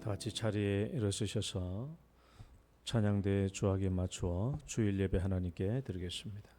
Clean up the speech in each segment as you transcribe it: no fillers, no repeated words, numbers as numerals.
다 같이 자리에 일어서셔서 찬양대 주악에 맞추어 주일 예배 하나님께 드리겠습니다.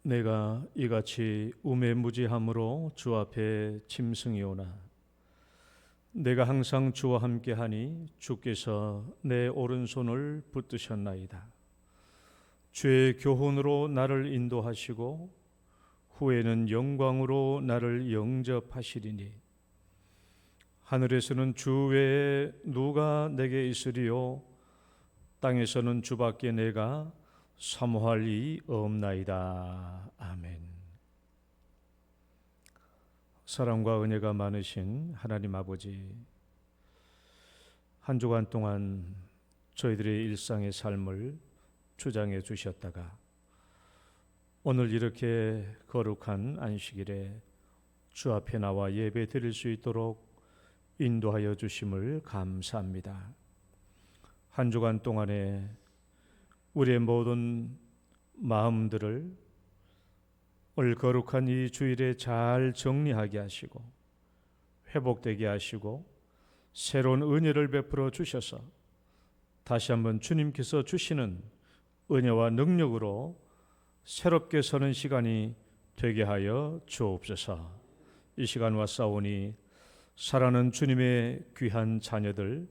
내가 이같이 우매무지함으로 주 앞에 짐승이오나 내가 항상 주와 함께하니 주께서 내 오른손을 붙드셨나이다. 주의 교훈으로 나를 인도하시고 후에는 영광으로 나를 영접하시리니 하늘에서는 주 외에 누가 내게 있으리요 땅에서는 주밖에 내가 사모할 이 없나이다. 아멘. 사랑과 은혜가 많으신 하나님 아버지, 한 주간 동안 저희들의 일상의 삶을 주장해 주셨다가 오늘 이렇게 거룩한 안식일에 주 앞에 나와 예배 드릴 수 있도록 인도하여 주심을 감사합니다. 한 주간 동안에 우리의 모든 마음들을 올 거룩한 이 주일에 잘 정리하게 하시고 회복되게 하시고 새로운 은혜를 베풀어 주셔서 다시 한번 주님께서 주시는 은혜와 능력으로 새롭게 서는 시간이 되게 하여 주옵소서. 이 시간 왔사오니 사랑하는 주님의 귀한 자녀들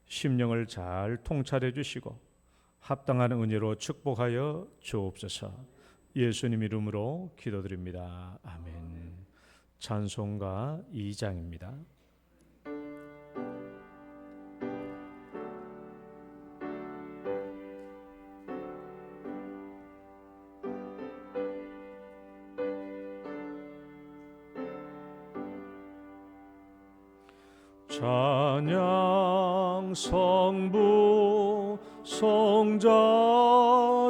심령을 잘 통찰해 주시고 합당한 은혜로 축복하여 주옵소서. 예수님 이름으로 기도드립니다. 아멘. 찬송가 2장입니다. 찬양 성부 성자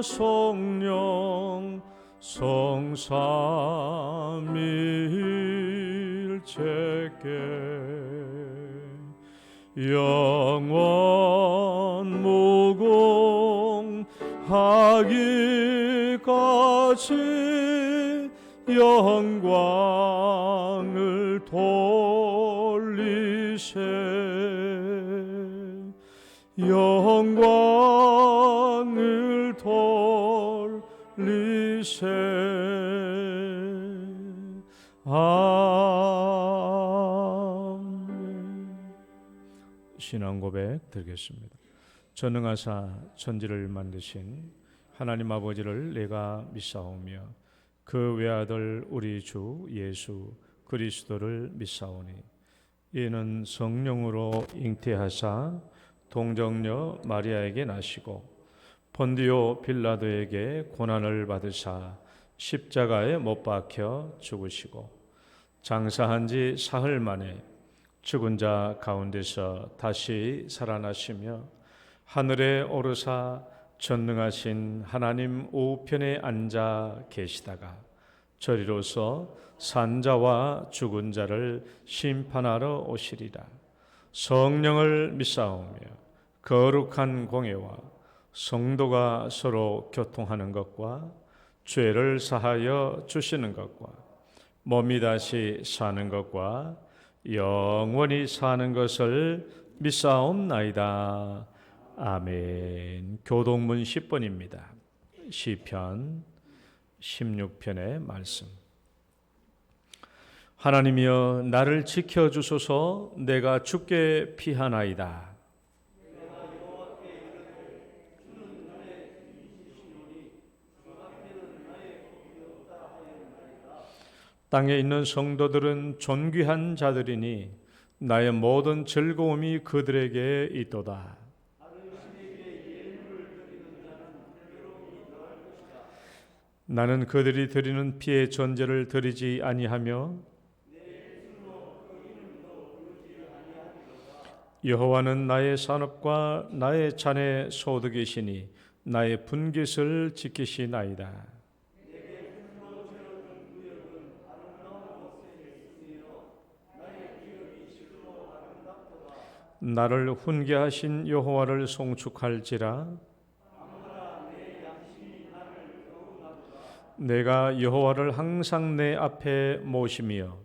성령 성삼일체께 영원 무궁하기까지 영광을 돌리세 영광을 돌리세. 아멘. 신앙 고백 드리겠습니다. 전능하사 천지를 만드신 하나님 아버지를 내가 믿사오며 그 외아들 우리 주 예수 그리스도를 믿사오니 이는 성령으로 잉태하사 동정녀 마리아에게 나시고 본디오 빌라도에게 고난을 받으사 십자가에 못 박혀 죽으시고 장사한 지 사흘 만에 죽은 자 가운데서 다시 살아나시며 하늘에 오르사 전능하신 하나님 우편에 앉아 계시다가 저리로서 산자와 죽은 자를 심판하러 오시리라. 성령을 믿사오며 거룩한 공예와 성도가 서로 교통하는 것과 죄를 사하여 주시는 것과 몸이 다시 사는 것과 영원히 사는 것을 믿사옵나이다. 아멘. 교동문 10번입니다. 시편 16편의 말씀. 하나님이여 나를 지켜주소서. 내가 주께 피하나이다. 땅에 있는 성도들은 존귀한 자들이니 나의 모든 즐거움이 그들에게 있도다. 나는 그들이 드리는 피의 전제를 드리지 아니하며 여호와는 나의 산업과 나의 잔의 소득이시니 나의 분깃을 지키시나이다. 나를 훈계하신 여호와를 송축할지라. 내가 여호와를 항상 내 앞에 모시며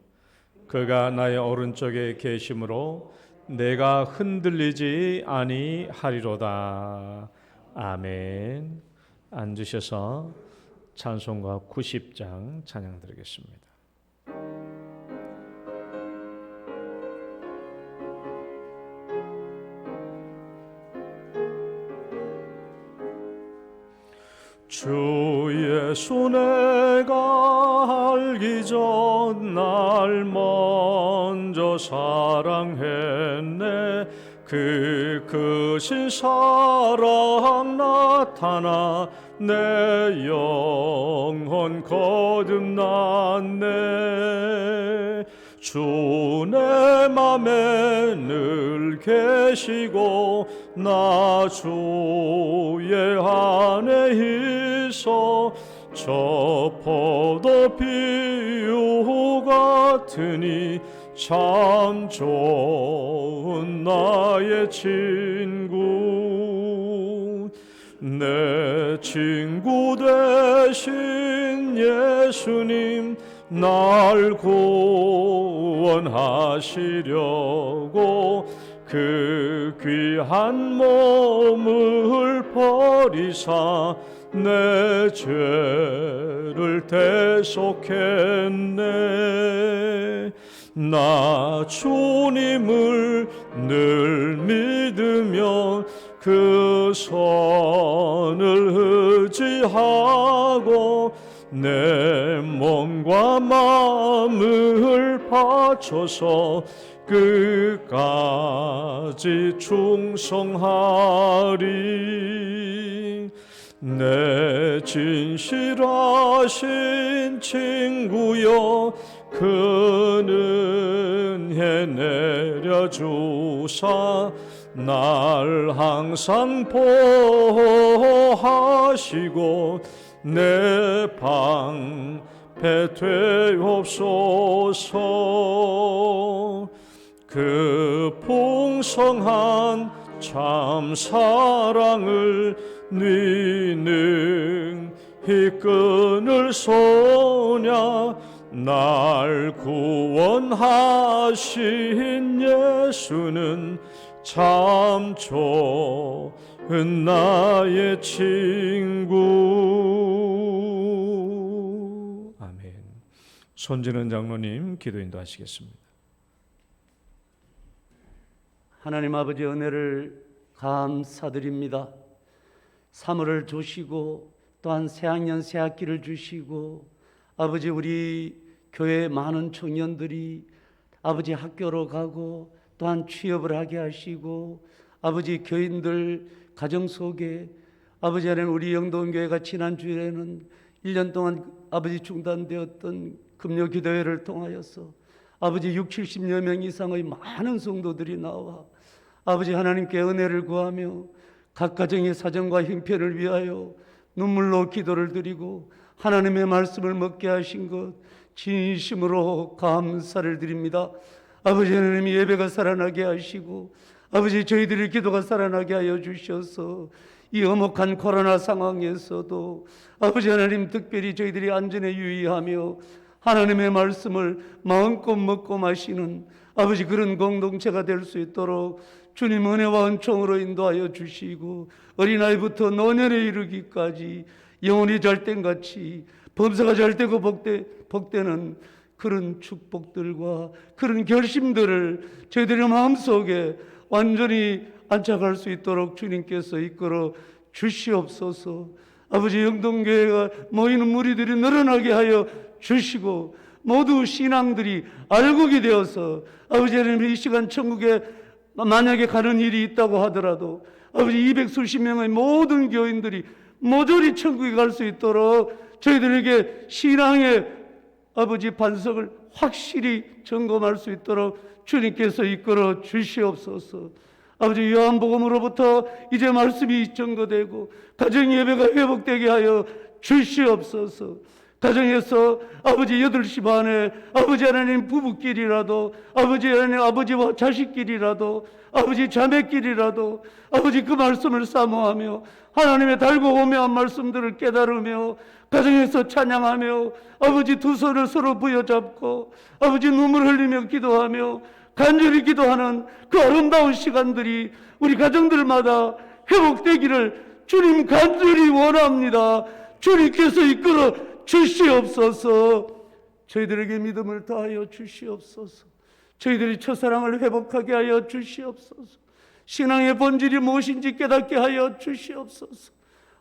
그가 나의 오른쪽에 계심으로 내가 흔들리지 아니하리로다. 아멘. 앉으셔서 찬송가 90장 찬양 드리겠습니다. 주 예수 내가 알기 전 날 먼저 사랑했네. 그 크신 사랑 나타나 내 영혼 거듭났네. 주 내 맘에 늘 계시고 나 주의 안에 있어 저 포도 비유 같으니 참 좋은 나의 친구. 내 친구 되신 예수님 날 구원하시려고 그 귀한 몸을 버리사 내 죄를 대속했네. 나 주님을 늘 믿으며 그 선을 의지하고 내 몸과 마음을 바쳐서 끝까지 충성하리. 내 진실하신 친구여 그 은혜 내려주사 날 항상 보호하시고 내 방패 되옵소서. 그 풍성한 참 사랑을 니는 이끈을 소냐. 날 구원하신 예수는 참 좋은 나의 친구. 아멘. 손진은 장로님 기도 인도하시겠습니다. 하나님 아버지 은혜를 감사드립니다. 3월을 주시고 또한 새학년 새학기를 주시고 아버지 우리 교회 많은 청년들이 아버지 학교로 가고 또한 취업을 하게 하시고 아버지 교인들 가정 속에 아버지 하나님 우리 영동교회가 지난주에는 1년 동안 아버지 중단되었던 금요 기도회를 통하여서 아버지 60-70여 명 이상의 많은 성도들이 나와 아버지 하나님께 은혜를 구하며 각 가정의 사정과 형편을 위하여 눈물로 기도를 드리고 하나님의 말씀을 먹게 하신 것 진심으로 감사를 드립니다. 아버지 하나님 예배가 살아나게 하시고 아버지 저희들의 기도가 살아나게 하여 주셔서 이 엄혹한 코로나 상황에서도 아버지 하나님 특별히 저희들이 안전에 유의하며 하나님의 말씀을 마음껏 먹고 마시는 아버지 그런 공동체가 될 수 있도록 주님 은혜와 은총으로 인도하여 주시고 어린아이부터 노년에 이르기까지 영혼이 잘된같이 범사가 잘되고 복되는 그런 축복들과 그런 결심들을 저희들의 마음속에 완전히 안착할 수 있도록 주님께서 이끌어 주시옵소서. 아버지 영동교회가 모이는 무리들이 늘어나게 하여 주시고 모두 신앙들이 알곡이 되어서 아버지 하나님 이 시간 천국에 만약에 가는 일이 있다고 하더라도 아버지 200수십 명의 모든 교인들이 모조리 천국에 갈 수 있도록 저희들에게 신앙의 아버지 반석을 확실히 점검할 수 있도록 주님께서 이끌어 주시옵소서. 아버지 요한복음으로부터 이제 말씀이 증거되고 가정 예배가 회복되게 하여 주시옵소서. 가정에서 아버지 8시 반에 아버지 하나님 부부끼리라도 아버지 하나님 아버지와 자식끼리라도 아버지 자매끼리라도 아버지 그 말씀을 사모하며 하나님의 달고 오묘한 말씀들을 깨달으며 가정에서 찬양하며 아버지 두 손을 서로 부여잡고 아버지 눈물 흘리며 기도하며 간절히 기도하는 그 아름다운 시간들이 우리 가정들마다 회복되기를 주님 간절히 원합니다. 주님께서 이끌어 주시옵소서. 저희들에게 믿음을 더하여 주시옵소서. 저희들이 첫사랑을 회복하게 하여 주시옵소서. 신앙의 본질이 무엇인지 깨닫게 하여 주시옵소서.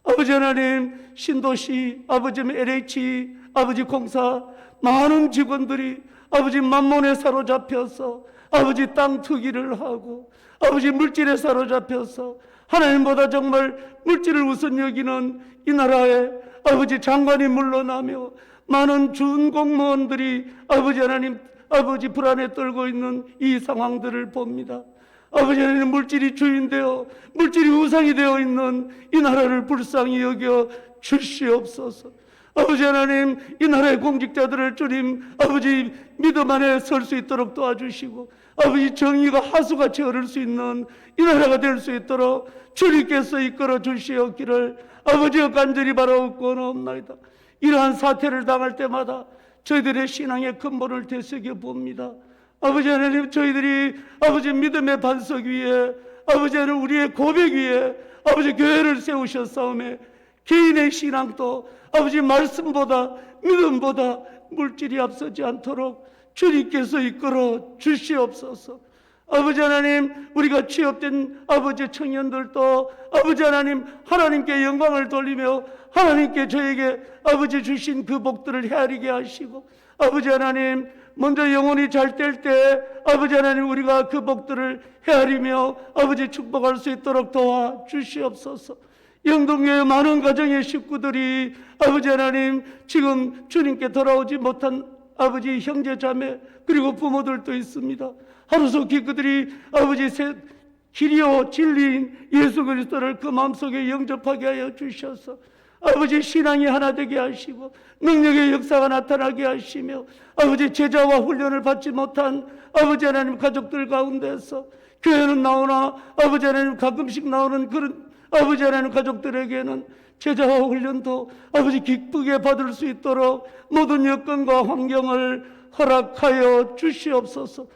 아버지 하나님, 신도시, 아버지 LH, 아버지 공사 많은 직원들이 아버지 만몬에 사로잡혀서 아버지 땅 투기를 하고 아버지 물질에 사로잡혀서 하나님보다 정말 물질을 우선 여기는 이 나라에 아버지 장관이 물러나며 많은 준공무원들이 아버지 하나님 아버지 불안에 떨고 있는 이 상황들을 봅니다. 아버지 하나님 물질이 주인되어 물질이 우상이 되어 있는 이 나라를 불쌍히 여겨 주시옵소서. 아버지 하나님 이 나라의 공직자들을 주님 아버지 믿음 안에 설 수 있도록 도와주시고 아버지 정의가 하수같이 흐를 수 있는 이 나라가 될 수 있도록 주님께서 이끌어 주시옵기를 아버지여 간절히 바라옵고나옵나이다. 이러한 사태를 당할 때마다 저희들의 신앙의 근본을 되새겨 봅니다. 아버지 하나님 저희들이 아버지 믿음의 반석 위에 아버지 하나님 우리의 고백 위에 아버지 교회를 세우셨사오매 개인의 신앙도 아버지 말씀보다 믿음보다 물질이 앞서지 않도록 주님께서 이끌어 주시옵소서. 아버지 하나님 우리가 취업된 아버지 청년들도 아버지 하나님 하나님께 영광을 돌리며 하나님께 저에게 아버지 주신 그 복들을 헤아리게 하시고 아버지 하나님 먼저 영혼이 잘 될 때 아버지 하나님 우리가 그 복들을 헤아리며 아버지 축복할 수 있도록 도와주시옵소서. 영동교회 많은 가정의 식구들이 아버지 하나님 지금 주님께 돌아오지 못한 아버지 형제 자매 그리고 부모들도 있습니다. 하루속히 그들이 아버지 길이요 진리인 예수 그리스도를 그 마음속에 영접하게 하여 주셔서 아버지 신앙이 하나 되게 하시고 능력의 역사가 나타나게 하시며 아버지 제자와 훈련을 받지 못한 아버지 하나님 가족들 가운데서 교회는 나오나 아버지 하나님 가끔씩 나오는 그런 아버지 하나님 가족들에게는 제자와 훈련도 아버지 기쁘게 받을 수 있도록 모든 여건과 환경을 허락하여 주시옵소서.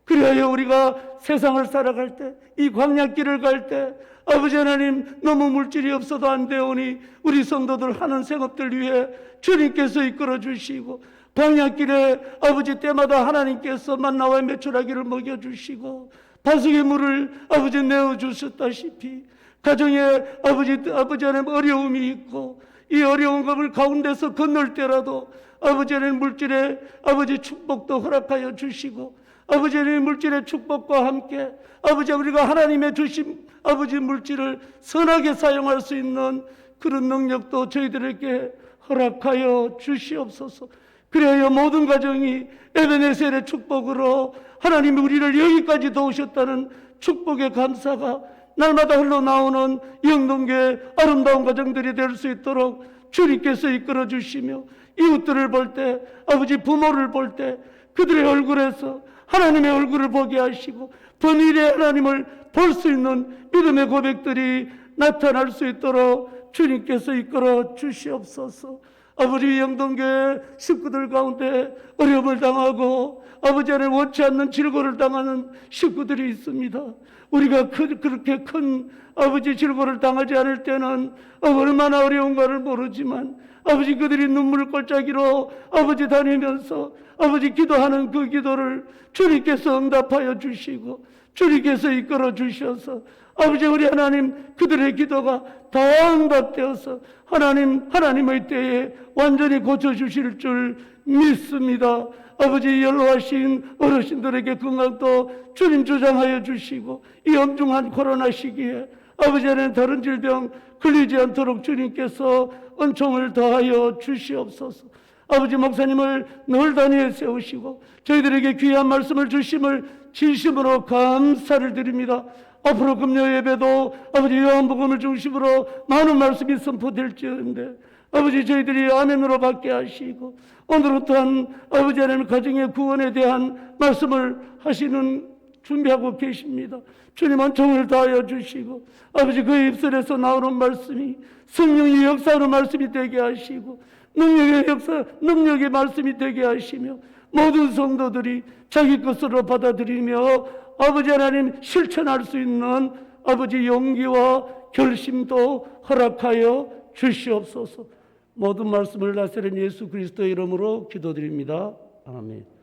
그리하여 우리가 세상을 살아갈 때 이 광야길을 갈 때 아버지 하나님 너무 물질이 없어도 안 되오니 우리 성도들 하는 생업들 위해 주님께서 이끌어 주시고 광야길에 아버지 때마다 하나님께서 만나와 메추라기를 먹여주시고 반석의 물을 아버지 내어주셨다시피 가정에 아버지 하나님 어려움이 있고 이 어려운 것을 가운데서 건널 때라도 아버지 하나님 물질의 아버지 축복도 허락하여 주시고 아버지 하나님 물질의 축복과 함께 아버지 우리가 하나님의 주신 아버지 물질을 선하게 사용할 수 있는 그런 능력도 저희들에게 허락하여 주시옵소서. 그래야 모든 가정이 에베네셀의 축복으로 하나님이 우리를 여기까지 도우셨다는 축복의 감사가 날마다 흘러나오는 영동교회 아름다운 가정들이 될 수 있도록 주님께서 이끌어 주시며 이웃들을 볼 때 아버지 부모를 볼 때 그들의 얼굴에서 하나님의 얼굴을 보게 하시고 번일의 하나님을 볼 수 있는 믿음의 고백들이 나타날 수 있도록 주님께서 이끌어 주시옵소서. 아버지 영동교회 식구들 가운데 어려움을 당하고 아버지 안에 원치 않는 질고를 당하는 식구들이 있습니다. 우리가 그렇게 큰 아버지 질고를 당하지 않을 때는 얼마나 어려운가를 모르지만 아버지 그들이 눈물 골짜기로 아버지 다니면서 아버지 기도하는 그 기도를 주님께서 응답하여 주시고 주님께서 이끌어 주셔서 아버지 우리 하나님 그들의 기도가 다 응답되어서 하나님의 때에 완전히 고쳐주실 줄 믿습니다. 아버지 연로하신 어르신들에게 건강도 주님 주장하여 주시고 이 엄중한 코로나 시기에 아버지 하나님 다른 질병 걸리지 않도록 주님께서 은총을 더하여 주시옵소서. 아버지 목사님을 늘 단위에 세우시고 저희들에게 귀한 말씀을 주심을 진심으로 감사를 드립니다. 앞으로 금요 예배도 아버지 요한복음을 중심으로 많은 말씀이 선포될지언데 아버지 저희들이 아멘으로 받게 하시고 오늘은 또한 아버지 하나님 가정의 구원에 대한 말씀을 하시는 준비하고 계십니다. 주님 한총을 다하여 주시고 아버지 그 입술에서 나오는 말씀이 성령이 역사하는 말씀이 되게 하시고 능력의 말씀이 되게 하시며 모든 성도들이 자기 것으로 받아들이며 아버지 하나님 실천할 수 있는 아버지 용기와 결심도 허락하여 주시옵소서. 모든 말씀을 나세는 예수 그리스도의 이름으로 기도드립니다. 아멘.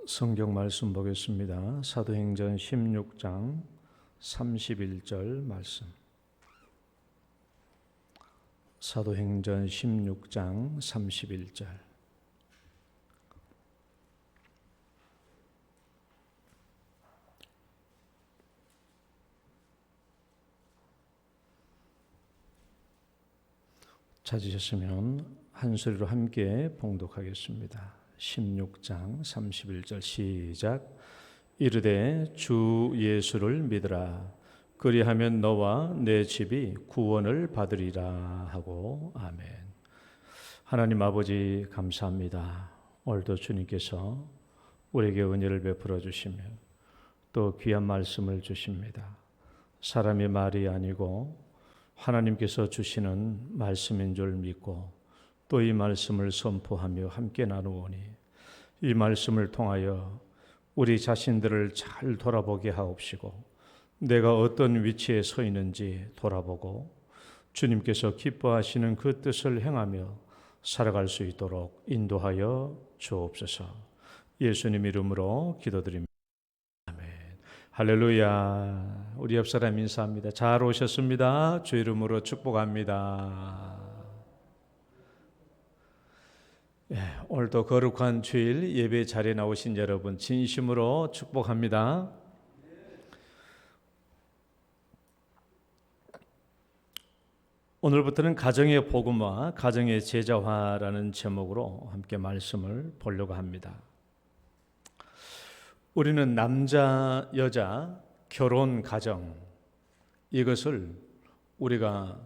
성경 말씀 보겠습니다. 사도행전 16장 31절 말씀. 사도행전 16장 31절. 찾으셨으면 한 소리로 함께 봉독하겠습니다. 16장 31절 시작. 이르되 주 예수를 믿으라. 그리하면 너와 내 집이 구원을 받으리라 하고. 아멘. 하나님 아버지 감사합니다. 오늘도 주님께서 우리에게 은혜를 베풀어 주시며 또 귀한 말씀을 주십니다. 사람의 말이 아니고 하나님께서 주시는 말씀인 줄 믿고 또 이 말씀을 선포하며 함께 나누오니 이 말씀을 통하여 우리 자신들을 잘 돌아보게 하옵시고 내가 어떤 위치에 서 있는지 돌아보고 주님께서 기뻐하시는 그 뜻을 행하며 살아갈 수 있도록 인도하여 주옵소서. 예수님 이름으로 기도드립니다. 아멘. 할렐루야. 우리 옆 사람 인사합니다. 잘 오셨습니다. 주 이름으로 축복합니다. 오늘도 거룩한 주일 예배 자리에 나오신 여러분 진심으로 축복합니다. 오늘부터는 가정의 복음화, 가정의 제자화라는 제목으로 함께 말씀을 보려고 합니다. 우리는 남자, 여자, 결혼, 가정 이것을 우리가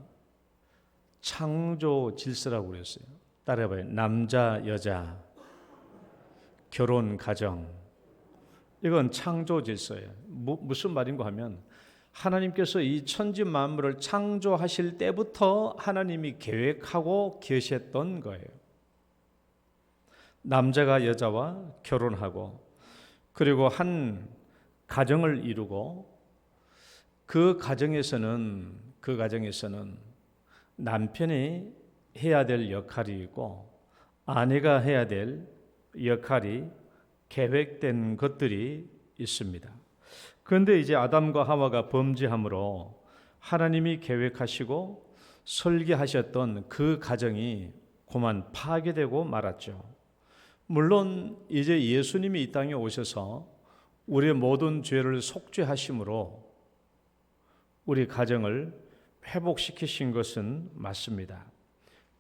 창조 질서라고 그랬어요. 따라해봐요. 남자, 여자, 결혼, 가정. 이건 창조 질서예요. 무슨 말인가 하면 하나님께서 이 천지 만물을 창조하실 때부터 하나님이 계획하고 계셨던 거예요. 남자가 여자와 결혼하고 그리고 한 가정을 이루고 그 가정에서는 남편이 해야 될 역할이 있고 아내가 해야 될 역할이 계획된 것들이 있습니다. 그런데 이제 아담과 하와가 범죄함으로 하나님이 계획하시고 설계하셨던 그 가정이 그만 파괴되고 말았죠. 물론 이제 예수님이 이 땅에 오셔서 우리의 모든 죄를 속죄하심으로 우리 가정을 회복시키신 것은 맞습니다.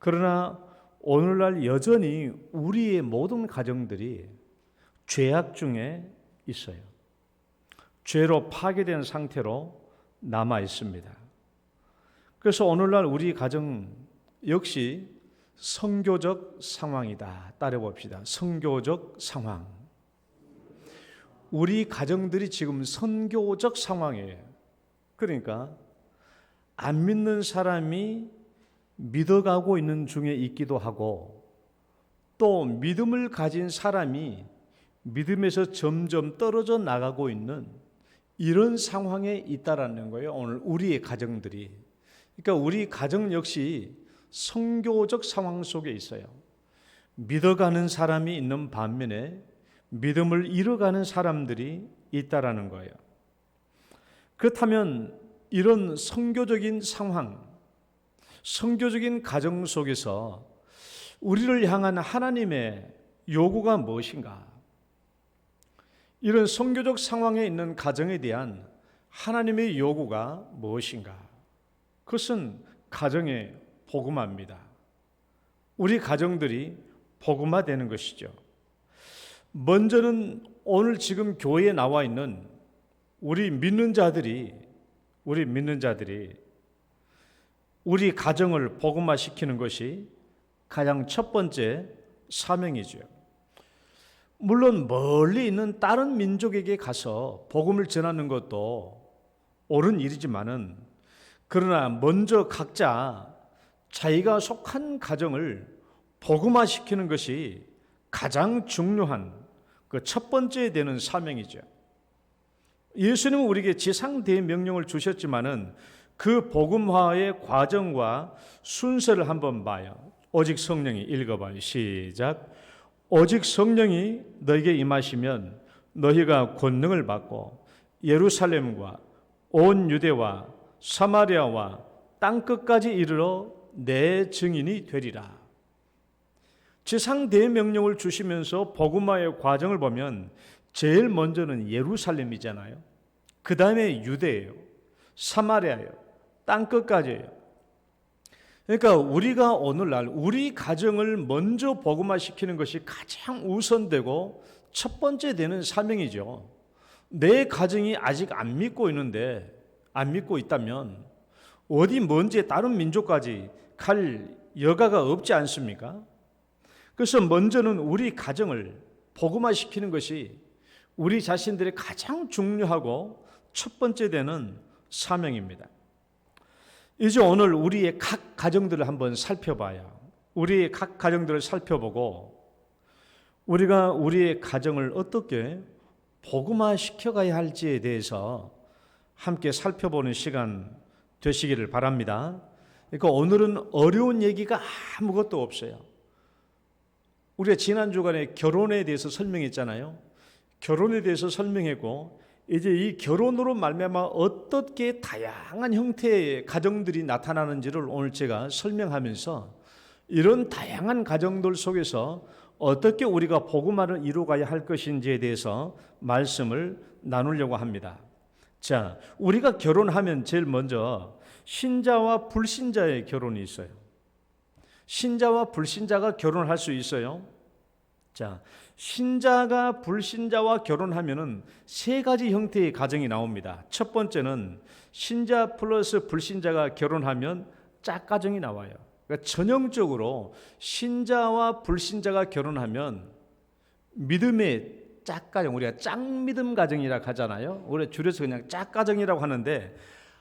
그러나 오늘날 여전히 우리의 모든 가정들이 죄악 중에 있어요. 죄로 파괴된 상태로 남아 있습니다. 그래서 오늘날 우리 가정 역시 선교적 상황이다. 따라봅시다. 선교적 상황. 우리 가정들이 지금 선교적 상황이에요. 그러니까 안 믿는 사람이 믿어가고 있는 중에 있기도 하고 또 믿음을 가진 사람이 믿음에서 점점 떨어져 나가고 있는 이런 상황에 있다라는 거예요. 오늘 우리의 가정들이. 그러니까 우리 가정 역시 선교적 상황 속에 있어요. 믿어가는 사람이 있는 반면에 믿음을 잃어가는 사람들이 있다라는 거예요. 그렇다면 이런 선교적인 상황, 선교적인 가정 속에서 우리를 향한 하나님의 요구가 무엇인가? 이런 선교적 상황에 있는 가정에 대한 하나님의 요구가 무엇인가? 그것은 가정의 복음화입니다. 우리 가정들이 복음화되는 것이죠. 먼저는 오늘 지금 교회에 나와 있는 우리 믿는 자들이 우리 가정을 복음화시키는 것이 가장 첫 번째 사명이죠. 물론 멀리 있는 다른 민족에게 가서 복음을 전하는 것도 옳은 일이지만은, 그러나 먼저 각자 자기가 속한 가정을 복음화시키는 것이 가장 중요한 그 첫 번째 되는 사명이죠. 예수님은 우리에게 지상 대명령을 주셨지만은 그 복음화의 과정과 순서를 한번 봐요. 오직 성령이, 읽어봐요. 시작. 오직 성령이 너에게 임하시면 너희가 권능을 받고 예루살렘과 온 유대와 사마리아와 땅끝까지 이르러 내 증인이 되리라. 지상 대명령을 주시면서 복음화의 과정을 보면 제일 먼저는 예루살렘이잖아요. 그 다음에 유대예요, 사마리아예요, 땅끝까지예요. 그러니까 우리가 오늘날 우리 가정을 먼저 복음화시키는 것이 가장 우선되고 첫 번째 되는 사명이죠. 내 가정이 아직 안 믿고 있다면 어디 먼지 다른 민족까지 갈 여가가 없지 않습니까? 그래서 먼저는 우리 가정을 복음화시키는 것이 우리 자신들의 가장 중요하고 첫 번째 되는 사명입니다. 이제 오늘 우리의 각 가정들을 한번 살펴봐요. 우리의 각 가정들을 살펴보고 우리가 우리의 가정을 어떻게 복음화시켜가야 할지에 대해서 함께 살펴보는 시간 되시기를 바랍니다. 그러니까 오늘은 어려운 얘기가 아무것도 없어요. 우리가 지난 주간에 결혼에 대해서 설명했잖아요. 결혼에 대해서 설명했고, 이제 이 결혼으로 말미암아 어떻게 다양한 형태의 가정들이 나타나는지를 오늘 제가 설명하면서 이런 다양한 가정들 속에서 어떻게 우리가 복음화를 이루어가야 할 것인지에 대해서 말씀을 나누려고 합니다. 자, 우리가 결혼하면 제일 먼저 신자와 불신자의 결혼이 있어요. 신자와 불신자가 결혼할 수 있어요. 자, 신자가 불신자와 결혼하면은 세 가지 형태의 가정이 나옵니다. 첫 번째는 신자 플러스 불신자가 결혼하면 짝가정이 나와요. 그러니까 전형적으로 신자와 불신자가 결혼하면 믿음의 짝가정, 우리가 짝믿음 가정이라고 하잖아요. 우리가 줄여서 그냥 짝가정이라고 하는데,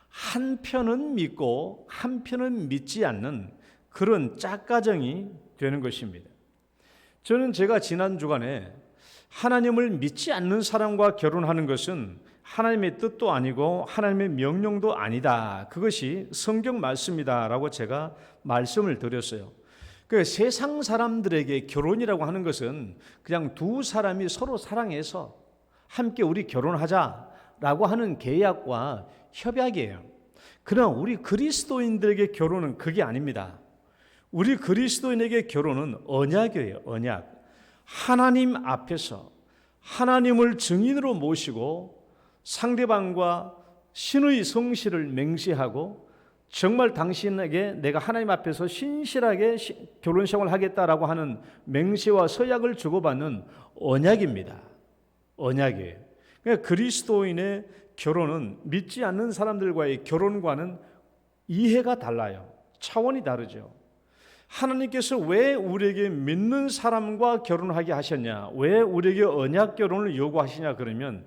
한편은 믿고 한편은 믿지 않는 그런 짝가정이 되는 것입니다. 저는 제가 지난 주간에 하나님을 믿지 않는 사람과 결혼하는 것은 하나님의 뜻도 아니고 하나님의 명령도 아니다, 그것이 성경 말씀이다라고 제가 말씀을 드렸어요. 그 세상 사람들에게 결혼이라고 하는 것은 그냥 두 사람이 서로 사랑해서 함께 우리 결혼하자라고 하는 계약과 협약이에요. 그러나 우리 그리스도인들에게 결혼은 그게 아닙니다. 우리 그리스도인에게 결혼은 언약이에요. 언약. 하나님 앞에서 하나님을 증인으로 모시고 상대방과 신의 성실을 맹세하고 정말 당신에게 내가 하나님 앞에서 신실하게 결혼 생활을 하겠다라고 하는 맹세와 서약을 주고받는 언약입니다. 언약이에요. 그러니까 그리스도인의 결혼은 믿지 않는 사람들과의 결혼과는 이해가 달라요. 차원이 다르죠. 하나님께서 왜 우리에게 믿는 사람과 결혼하게 하셨냐, 왜 우리에게 언약 결혼을 요구하시냐 그러면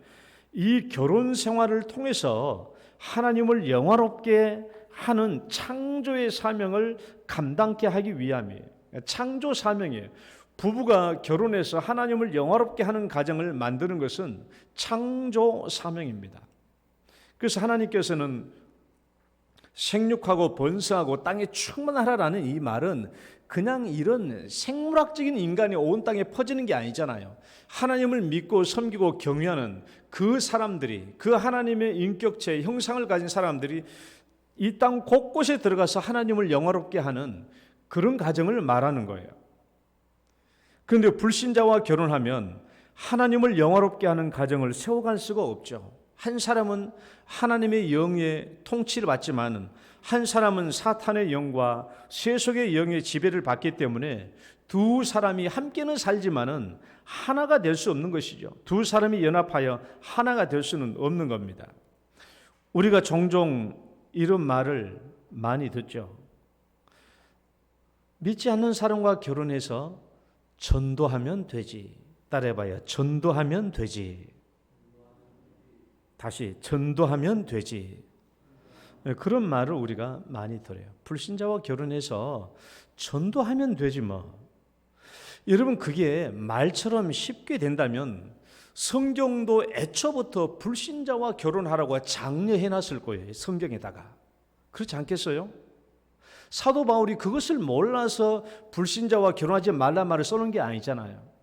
이 결혼 생활을 통해서 하나님을 영화롭게 하는 창조의 사명을 감당케 하기 위함이에요. 창조 사명이에요. 부부가 결혼해서 하나님을 영화롭게 하는 가정을 만드는 것은 창조 사명입니다. 그래서 하나님께서는 생육하고 번성하고 땅에 충만하라라는 이 말은 그냥 이런 생물학적인 인간이 온 땅에 퍼지는 게 아니잖아요. 하나님을 믿고 섬기고 경외하는 그 사람들이, 그 하나님의 인격체, 형상을 가진 사람들이 이 땅 곳곳에 들어가서 하나님을 영화롭게 하는 그런 가정을 말하는 거예요. 그런데 불신자와 결혼하면 하나님을 영화롭게 하는 가정을 세워갈 수가 없죠. 한 사람은 하나님의 영의 통치를 받지만 한 사람은 사탄의 영과 세속의 영의 지배를 받기 때문에 두 사람이 함께는 살지만은 하나가 될 수 없는 것이죠. 두 사람이 연합하여 하나가 될 수는 없는 겁니다. 우리가 종종 이런 말을 많이 듣죠. 믿지 않는 사람과 결혼해서 전도하면 되지. 따라해봐요. 전도하면 되지. 다시 전도하면 되지. 그런 말을 우리가 많이 들어요. 불신자와 결혼해서 전도하면 되지 뭐. 여러분, 그게 말처럼 쉽게 된다면 성경도 애초부터 불신자와 결혼하라고 장려해놨을 거예요. 성경에다가. 그렇지 않겠어요? 사도 바울이 그것을 몰라서 불신자와 결혼하지 말란 말을 써놓은 게 아니잖아요.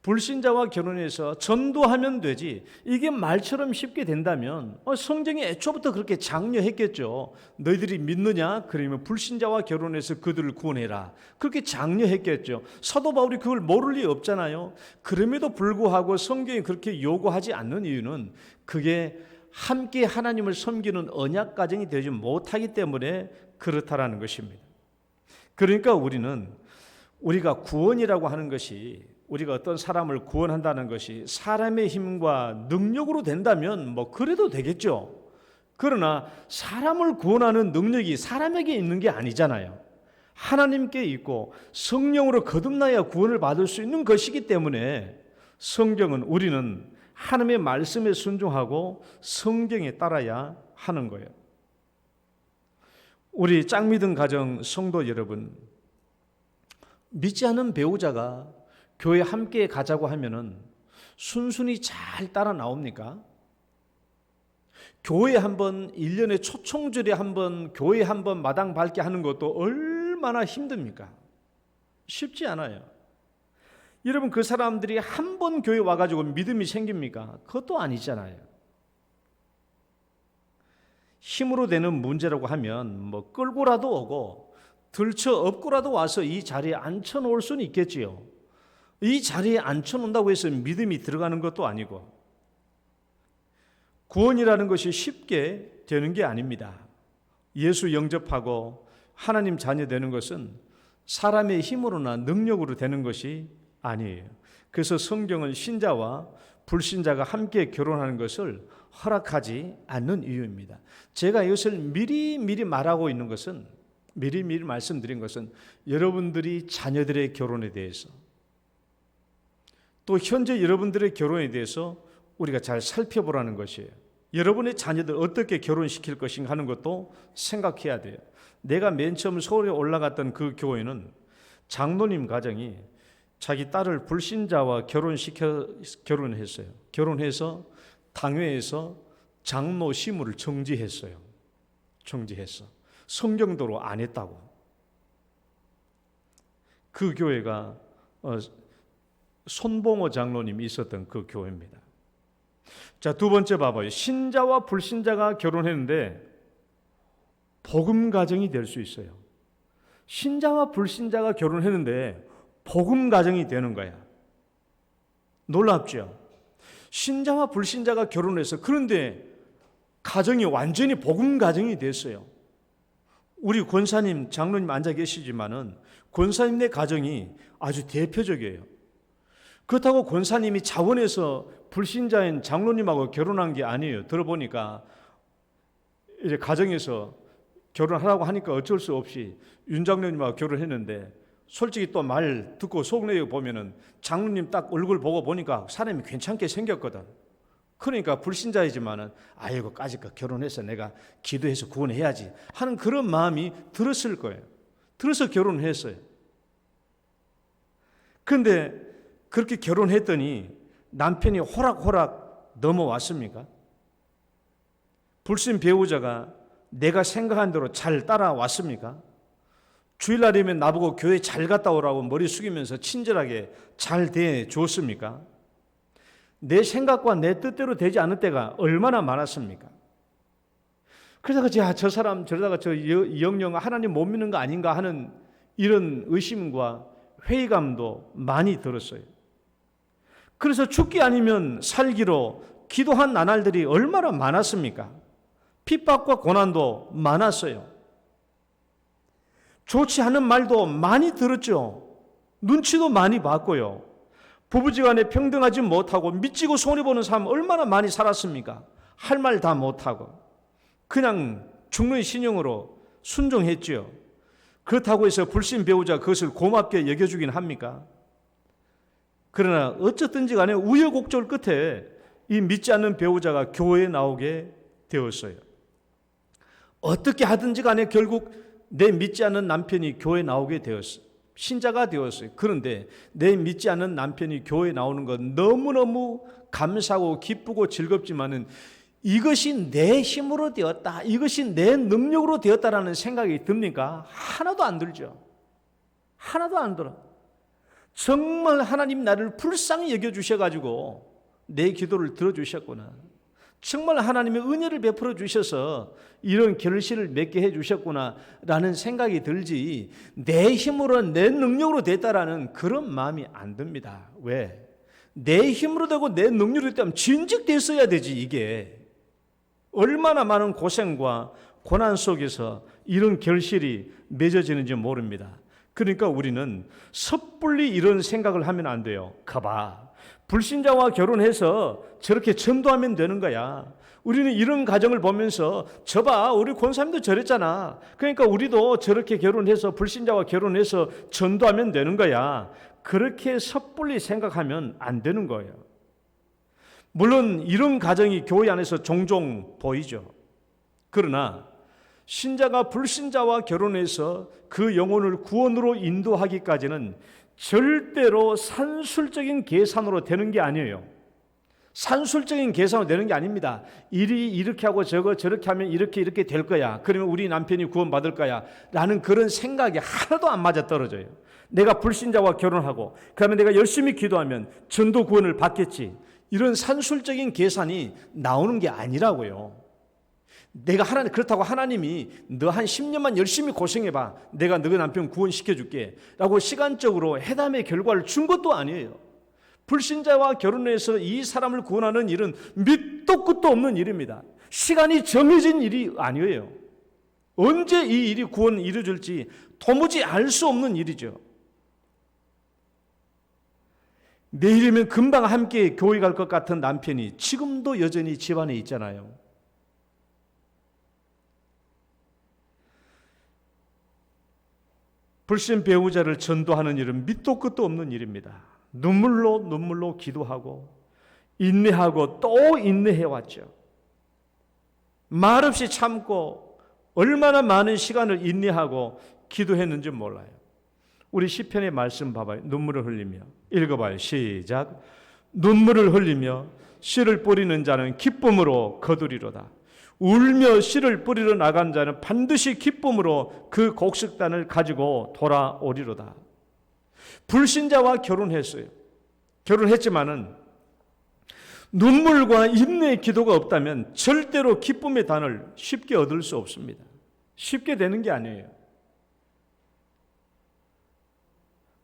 불신자와 결혼해서 전도하면 되지. 이게 말처럼 쉽게 된다면 성경이 애초부터 그렇게 장려했겠죠. 너희들이 믿느냐? 그러면 불신자와 결혼해서 그들을 구원해라. 그렇게 장려했겠죠. 사도 바울이 그걸 모를 리 없잖아요. 그럼에도 불구하고 성경이 그렇게 요구하지 않는 이유는 그게 함께 하나님을 섬기는 언약 가정이 되지 못하기 때문에 그렇다라는 것입니다. 그러니까 우리가 구원이라고 하는 것이, 우리가 어떤 사람을 구원한다는 것이 사람의 힘과 능력으로 된다면 뭐 그래도 되겠죠. 그러나 사람을 구원하는 능력이 사람에게 있는 게 아니잖아요. 하나님께 있고 성령으로 거듭나야 구원을 받을 수 있는 것이기 때문에 성경은 우리는 하나님의 말씀에 순종하고 성경에 따라야 하는 거예요. 우리 짝믿은 가정 성도 여러분, 믿지 않는 배우자가 교회 함께 가자고 하면은 순순히 잘 따라 나옵니까? 교회 한번 1년에 초청절에 한번 교회 한번 마당 밟게 하는 것도 얼마나 힘듭니까? 쉽지 않아요. 여러분, 그 사람들이 한 번 교회 와가지고 믿음이 생깁니까? 그것도 아니잖아요. 힘으로 되는 문제라고 하면 뭐 끌고라도 오고 들쳐 업고라도 와서 이 자리에 앉혀놓을 수는 있겠지요. 이 자리에 앉혀놓는다고 해서 믿음이 들어가는 것도 아니고, 구원이라는 것이 쉽게 되는 게 아닙니다. 예수 영접하고 하나님 자녀 되는 것은 사람의 힘으로나 능력으로 되는 것이 아니에요. 그래서 성경은 신자와 불신자가 함께 결혼하는 것을 허락하지 않는 이유입니다. 제가 이것을 미리 말하고 있는 것은, 미리 말씀드린 것은 여러분들이 자녀들의 결혼에 대해서, 또 현재 여러분들의 결혼에 대해서 우리가 잘 살펴보라는 것이에요. 여러분의 자녀들 어떻게 결혼시킬 것인가 하는 것도 생각해야 돼요. 내가 맨 처음 서울에 올라갔던 그 교회는 장로님 가정이 자기 딸을 불신자와 결혼했어요. 결혼해서 당회에서 장로 시무를 정지했어요. 정지했어. 성경도로 안 했다고. 그 교회가 손봉호 장로님이 있었던 그 교회입니다. 자, 두 번째 봐봐요. 신자와 불신자가 결혼했는데 복음 가정이 될 수 있어요. 신자와 불신자가 결혼했는데 복음 가정이 되는 거야. 놀랍죠? 신자와 불신자가 결혼해서, 그런데 가정이 완전히 복음 가정이 됐어요. 우리 권사님, 장로님 앉아 계시지만은 권사님의 가정이 아주 대표적이에요. 그렇다고 권사님이 자원해서 불신자인 장로님하고 결혼한 게 아니에요. 들어보니까 이제 가정에서 결혼하라고 하니까 어쩔 수 없이 윤 장로님하고 결혼했는데, 솔직히 또 말 듣고 속내에 보면은 장로님 딱 얼굴 보고 보니까 사람이 괜찮게 생겼거든. 그러니까 불신자이지만은 아이고 까짓거 결혼해서 내가 기도해서 구원해야지 하는 그런 마음이 들었을 거예요. 들어서 결혼을 했어요. 그런데 그렇게 결혼했더니 남편이 호락호락 넘어왔습니까? 불신 배우자가 내가 생각한 대로 잘 따라왔습니까? 주일날이면 나보고 교회 잘 갔다 오라고 머리 숙이면서 친절하게 잘 대해줬습니까? 내 생각과 내 뜻대로 되지 않을 때가 얼마나 많았습니까? 그러다가 저 사람 저러다가 이 영령 하나님 못 믿는 거 아닌가 하는 이런 의심과 회의감도 많이 들었어요. 그래서 죽기 아니면 살기로 기도한 나날들이 얼마나 많았습니까? 핍박과 고난도 많았어요. 좋지 않은 말도 많이 들었죠. 눈치도 많이 봤고요. 부부지간에 평등하지 못하고 미치고 손해보는 삶 얼마나 많이 살았습니까? 할 말 다 못하고 그냥 죽는 신용으로 순종했죠. 그렇다고 해서 불신 배우자 그것을 고맙게 여겨주긴 합니까? 그러나 어쨌든지 간에 우여곡절 끝에 이 믿지 않는 배우자가 교회에 나오게 되었어요. 어떻게 하든지 간에 결국 내 믿지 않는 남편이 교회에 나오게 되었어요. 신자가 되었어요. 그런데 내 믿지 않는 남편이 교회에 나오는 건 너무너무 감사하고 기쁘고 즐겁지만은 이것이 내 힘으로 되었다, 이것이 내 능력으로 되었다라는 생각이 듭니까? 하나도 안 들죠. 하나도 안 들어. 정말 하나님 나를 불쌍히 여겨주셔가지고 내 기도를 들어주셨구나. 정말 하나님의 은혜를 베풀어 주셔서 이런 결실을 맺게 해주셨구나 라는 생각이 들지 내 힘으로 내 능력으로 됐다라는 그런 마음이 안 듭니다. 왜? 내 힘으로 되고 내 능력으로 됐다면 진즉 됐어야 되지. 이게 얼마나 많은 고생과 고난 속에서 이런 결실이 맺어지는지 모릅니다. 그러니까 우리는 섣불리 이런 생각을 하면 안 돼요. 가봐, 불신자와 결혼해서 저렇게 전도하면 되는 거야. 우리는 이런 가정을 보면서 저봐, 우리 권사님도 저랬잖아. 그러니까 우리도 저렇게 결혼해서 불신자와 결혼해서 전도하면 되는 거야. 그렇게 섣불리 생각하면 안 되는 거예요. 물론 이런 가정이 교회 안에서 종종 보이죠. 그러나 신자가 불신자와 결혼해서 그 영혼을 구원으로 인도하기까지는 절대로 산술적인 계산으로 되는 게 아니에요. 산술적인 계산으로 되는 게 아닙니다. 일이 이렇게 하고 저렇게 하면 이렇게 될 거야. 그러면 우리 남편이 구원받을 거야 라는 그런 생각이 하나도 안 맞아떨어져요. 내가 불신자와 결혼하고 그러면 내가 열심히 기도하면 전도 구원을 받겠지. 이런 산술적인 계산이 나오는 게 아니라고요. 내가 그렇다고 하나님이 너 한 10년만 열심히 고생해봐, 내가 너희 남편 구원시켜줄게 라고 시간적으로 회담의 결과를 준 것도 아니에요. 불신자와 결혼해서 이 사람을 구원하는 일은 밑도 끝도 없는 일입니다. 시간이 정해진 일이 아니에요. 언제 이 일이 구원 이루어질지 도무지 알 수 없는 일이죠. 내일이면 금방 함께 교회 갈 것 같은 남편이 지금도 여전히 집안에 있잖아요. 불신 배우자를 전도하는 일은 밑도 끝도 없는 일입니다. 눈물로 기도하고 인내하고 또 인내해왔죠. 말없이 참고 얼마나 많은 시간을 인내하고 기도했는지 몰라요. 우리 시편의 말씀 봐봐요. 눈물을 흘리며 읽어봐요. 시작. 눈물을 흘리며 씨를 뿌리는 자는 기쁨으로 거두리로다. 울며 씨를 뿌리러 나간 자는 반드시 기쁨으로 그 곡식단을 가지고 돌아오리로다. 불신자와 결혼했어요. 결혼했지만은 눈물과 인내의 기도가 없다면 절대로 기쁨의 단을 쉽게 얻을 수 없습니다. 쉽게 되는 게 아니에요.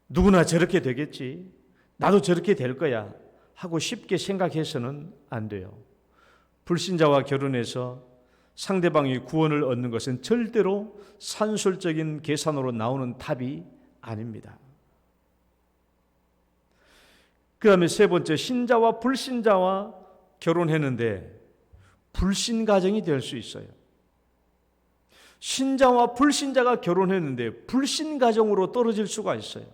누구나 저렇게 되겠지, 나도 저렇게 될 거야 하고 쉽게 생각해서는 안 돼요. 불신자와 결혼해서 상대방이 구원을 얻는 것은 절대로 산술적인 계산으로 나오는 답이 아닙니다. 그 다음에 세 번째, 신자와 불신자와 결혼했는데 불신 가정이 될 수 있어요. 신자와 불신자가 결혼했는데 불신 가정으로 떨어질 수가 있어요.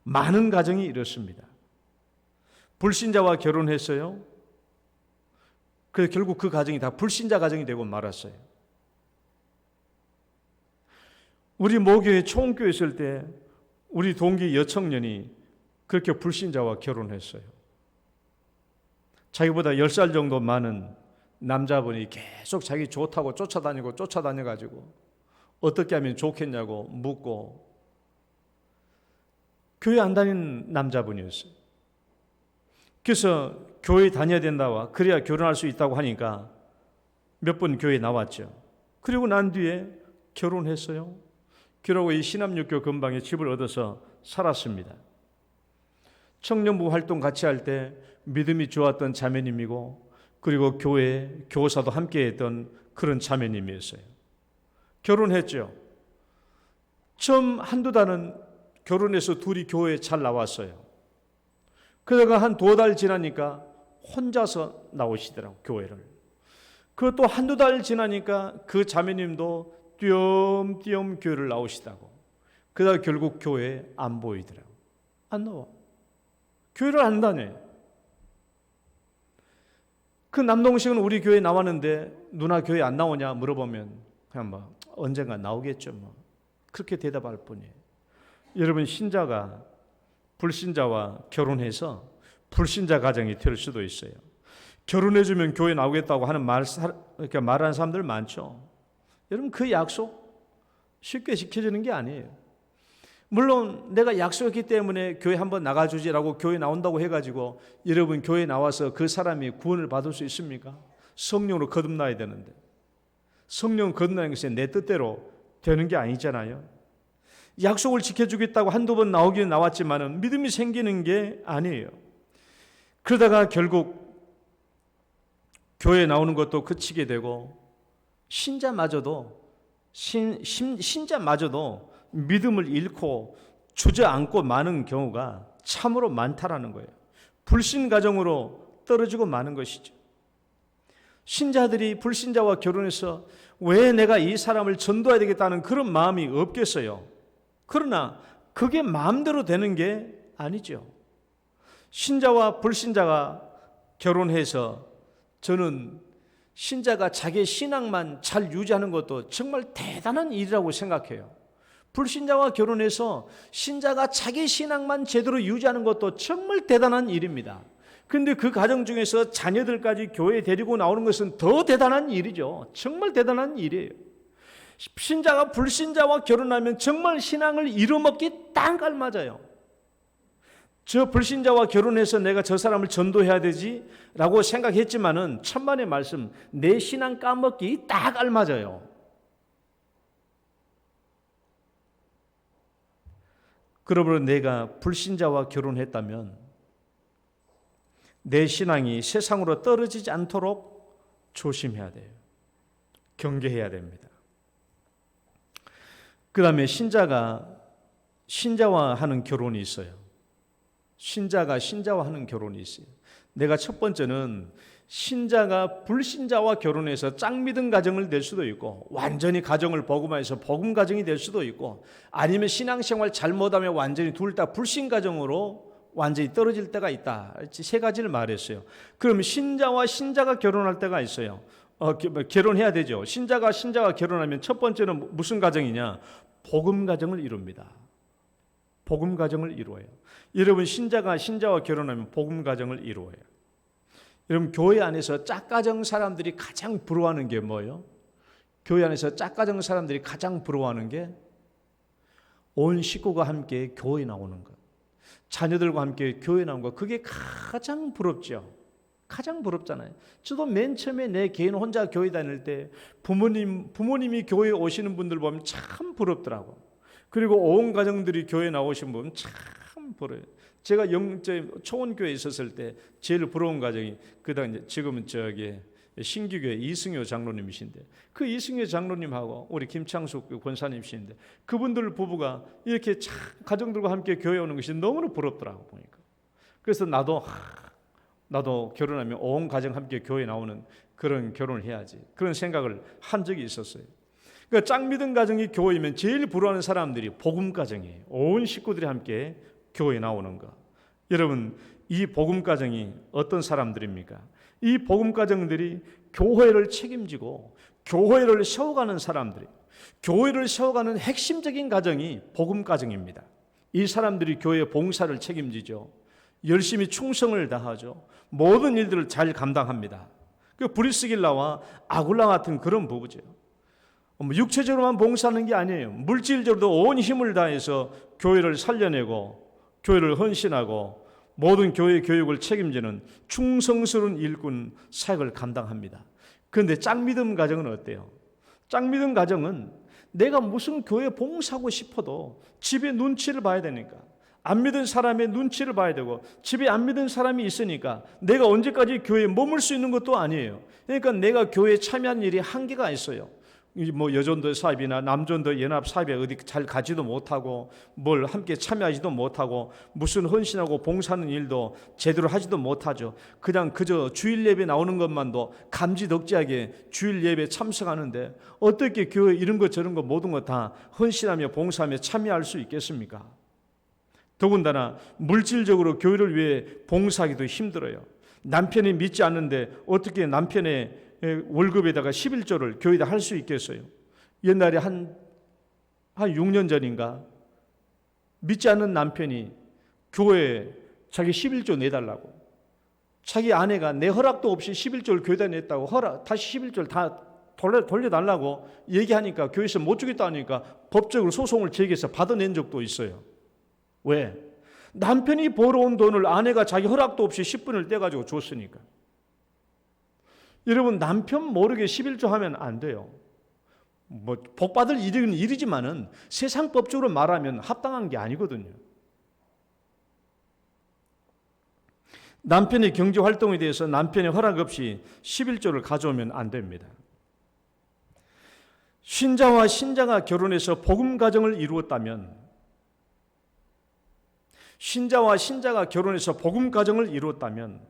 많은 가정이 이렇습니다. 불신자와 결혼했어요. 그래서 결국 그 가정이 다 불신자 가정이 되고 말았어요. 우리 모교회 총교회 있을 때 우리 동기 여청년이 그렇게 불신자와 결혼했어요. 자기보다 10살 정도 많은 남자분이 계속 자기 좋다고 쫓아다녀가지고 어떻게 하면 좋겠냐고 묻고, 교회 안 다니는 남자분이었어요. 그래서 교회 다녀야 된다와 그래야 결혼할 수 있다고 하니까 몇 번 교회에 나왔죠. 그리고 난 뒤에 결혼했어요. 그러고 이 신암육교 근방에 집을 얻어서 살았습니다. 청년부 활동 같이 할 때 믿음이 좋았던 자매님이고, 그리고 교회 교사도 함께 했던 그런 자매님이었어요. 결혼했죠. 처음 한두 달은 결혼해서 둘이 교회에 잘 나왔어요. 그러다가 한 2달 지나니까 혼자서 나오시더라고, 교회를. 그것도 한두 달 지나니까 그 자매님도 띄엄띄엄 교회를 나오시다고. 그러다가 결국 교회에 안 보이더라고. 안 나와. 교회를 안 다녀요. 그 남동생은 우리 교회에 나왔는데 누나 교회 안 나오냐 물어보면 그냥 뭐 언젠가 나오겠죠 뭐, 그렇게 대답할 뿐이에요. 여러분, 신자가 불신자와 결혼해서 불신자 가정이 될 수도 있어요. 결혼해주면 교회 나오겠다고 하는 이렇게 말하는 사람들 많죠. 여러분, 그 약속 쉽게 지켜지는 게 아니에요. 물론 내가 약속했기 때문에 교회 한번 나가주지라고 교회 나온다고 해가지고 여러분 교회 나와서 그 사람이 구원을 받을 수 있습니까? 성령으로 거듭나야 되는데, 성령 거듭나는 것이 내 뜻대로 되는 게 아니잖아요. 약속을 지켜주겠다고 한두 번 나오긴 나왔지만은 믿음이 생기는 게 아니에요. 그러다가 결국 교회에 나오는 것도 그치게 되고, 신자마저도 믿음을 잃고 주저앉고 마는 경우가 참으로 많다라는 거예요. 불신 가정으로 떨어지고 마는 것이죠. 신자들이 불신자와 결혼해서 왜 내가 이 사람을 전도해야 되겠다는 그런 마음이 없겠어요. 그러나 그게 마음대로 되는 게 아니죠. 신자와 불신자가 결혼해서 저는 신자가 자기의 신앙만 잘 유지하는 것도 정말 대단한 일이라고 생각해요. 불신자와 결혼해서 신자가 자기 신앙만 제대로 유지하는 것도 정말 대단한 일입니다. 그런데 그 가정 중에서 자녀들까지 교회에 데리고 나오는 것은 더 대단한 일이죠. 정말 대단한 일이에요. 신자가 불신자와 결혼하면 정말 신앙을 잃어먹기 딱 알맞아요. 저 불신자와 결혼해서 내가 저 사람을 전도해야 되지라고 생각했지만은 천만의 말씀, 내 신앙 까먹기 딱 알맞아요. 그러므로 내가 불신자와 결혼했다면 내 신앙이 세상으로 떨어지지 않도록 조심해야 돼요. 경계해야 됩니다. 그 다음에 신자와 하는 결혼이 있어요. 신자가 신자와 하는 결혼이 있어요. 내가 첫 번째는 신자가 불신자와 결혼해서 짝 믿은 가정을 낼 수도 있고, 완전히 가정을 복음화해서 복음 가정이 될 수도 있고, 아니면 신앙생활 잘못하면 완전히 둘 다 불신 가정으로 완전히 떨어질 때가 있다. 3가지를 말했어요. 그럼 신자와 신자가 결혼할 때가 있어요. 결혼해야 되죠. 신자가 결혼하면 첫 번째는 무슨 가정이냐? 복음 가정을 이룹니다. 복음 가정을 이루어요. 여러분, 신자가 신자와 결혼하면 복음 가정을 이루어요. 여러분, 교회 안에서 짝가정 사람들이 가장 부러워하는 게 뭐예요? 교회 안에서 짝가정 사람들이 가장 부러워하는 게 온 식구가 함께 교회 나오는 것, 자녀들과 함께 교회 나오는 것, 그게 가장 부럽죠. 가장 부럽잖아요. 저도 맨 처음에 내 개인 혼자 교회 다닐 때 부모님이 교회에 오시는 분들 보면 참 부럽더라고. 그리고 온 가정들이 교회 나오신 분 참 부러워요. 제가 초원교회에 있었을 때 제일 부러운 가정이, 그다음 지금은 신기교회 이승효 장로님이신데, 그 이승효 장로님하고 우리 김창숙 권사님이신데, 그분들 부부가 이렇게 참 가정들과 함께 교회 오는 것이 너무나 부럽더라고 보니까. 그래서 나도 결혼하면 온 가정 함께 교회 나오는 그런 결혼을 해야지, 그런 생각을 한 적이 있었어요. 그러니까 짝 믿은 가정이 교회이면 제일 부러워하는 사람들이 복음 가정이에요. 온 식구들이 함께 교회 나오는 거. 여러분, 이 복음 가정이 어떤 사람들입니까? 이 복음 가정들이 교회를 책임지고 교회를 세워가는 사람들이, 교회를 세워가는 핵심적인 가정이 복음 가정입니다. 이 사람들이 교회 봉사를 책임지죠. 열심히 충성을 다하죠. 모든 일들을 잘 감당합니다. 그 브리스길라와 아굴라 같은 그런 부부죠. 육체적으로만 봉사하는 게 아니에요. 물질적으로도 온 힘을 다해서 교회를 살려내고 교회를 헌신하고 모든 교회 교육을 책임지는 충성스러운 일꾼 사역을 감당합니다. 그런데 짝믿음 가정은 어때요? 짝믿음 가정은 내가 무슨 교회 봉사하고 싶어도 집에 눈치를 봐야 되니까, 안 믿은 사람의 눈치를 봐야 되고, 집에 안 믿은 사람이 있으니까 내가 언제까지 교회에 머물 수 있는 것도 아니에요. 그러니까 내가 교회에 참여한 일이 한계가 있어요. 여전도 사업이나 남전도 연합 사업에 어디 잘 가지도 못하고, 뭘 함께 참여하지도 못하고, 무슨 헌신하고 봉사하는 일도 제대로 하지도 못하죠. 그저 주일 예배 나오는 것만도 감지덕지하게 주일 예배 참석하는데 어떻게 교회 이런 것 저런 것 모든 것 다 헌신하며 봉사하며 참여할 수 있겠습니까? 더군다나 물질적으로 교회를 위해 봉사하기도 힘들어요. 남편이 믿지 않는데 어떻게 남편의 월급에다가 11조를 교회에다 할 수 있겠어요? 옛날에 한 6년 전인가 믿지 않는 남편이 교회에 자기 11조 내달라고, 자기 아내가 내 허락도 없이 11조를 교회에다 냈다고 다시 11조를 다 돌려달라고 얘기하니까 교회에서 못 주겠다 하니까 법적으로 소송을 제기해서 받아낸 적도 있어요. 왜? 남편이 벌어온 돈을 아내가 자기 허락도 없이 10분을 떼가지고 줬으니까. 여러분, 남편 모르게 11조 하면 안 돼요. 복받을 일은 일이지만은 세상 법적으로 말하면 합당한 게 아니거든요. 남편의 경제 활동에 대해서 남편의 허락 없이 11조를 가져오면 안 됩니다. 신자와 신자가 결혼해서 복음 가정을 이루었다면, 신자와 신자가 결혼해서 복음 가정을 이루었다면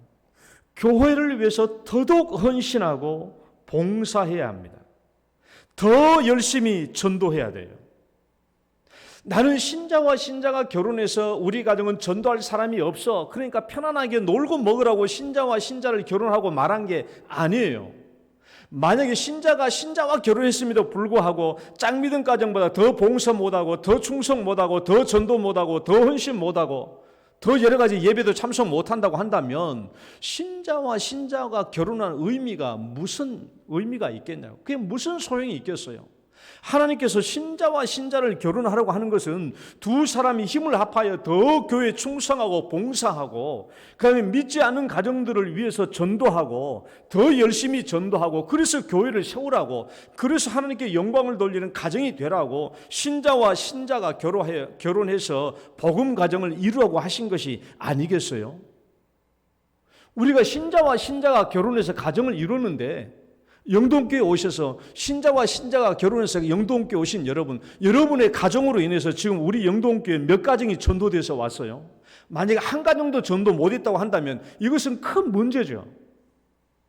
교회를 위해서 더더욱 헌신하고 봉사해야 합니다. 더 열심히 전도해야 돼요. 나는 신자와 신자가 결혼해서 우리 가정은 전도할 사람이 없어, 그러니까 편안하게 놀고 먹으라고 신자와 신자를 결혼하고 말한 게 아니에요. 만약에 신자가 신자와 결혼했음에도 불구하고 짝믿음 가정보다 더 봉사 못하고, 더 충성 못하고, 더 전도 못하고, 더 헌신 못하고, 더 여러 가지 예배도 참석 못한다고 한다면 신자와 신자가 결혼한 의미가 무슨 의미가 있겠냐고. 그게 무슨 소용이 있겠어요. 하나님께서 신자와 신자를 결혼하라고 하는 것은 두 사람이 힘을 합하여 더 교회에 충성하고 봉사하고, 그다음에 믿지 않는 가정들을 위해서 전도하고, 더 열심히 전도하고, 그래서 교회를 세우라고, 그래서 하나님께 영광을 돌리는 가정이 되라고 신자와 신자가 결혼해서 복음 가정을 이루라고 하신 것이 아니겠어요? 우리가 신자와 신자가 결혼해서 가정을 이루는데, 영동교회 오셔서 신자와 신자가 결혼해서 영동교회 오신 여러분의 가정으로 인해서 지금 우리 영동교회 몇 가정이 전도돼서 왔어요? 만약에 한 가정도 전도 못했다고 한다면 이것은 큰 문제죠.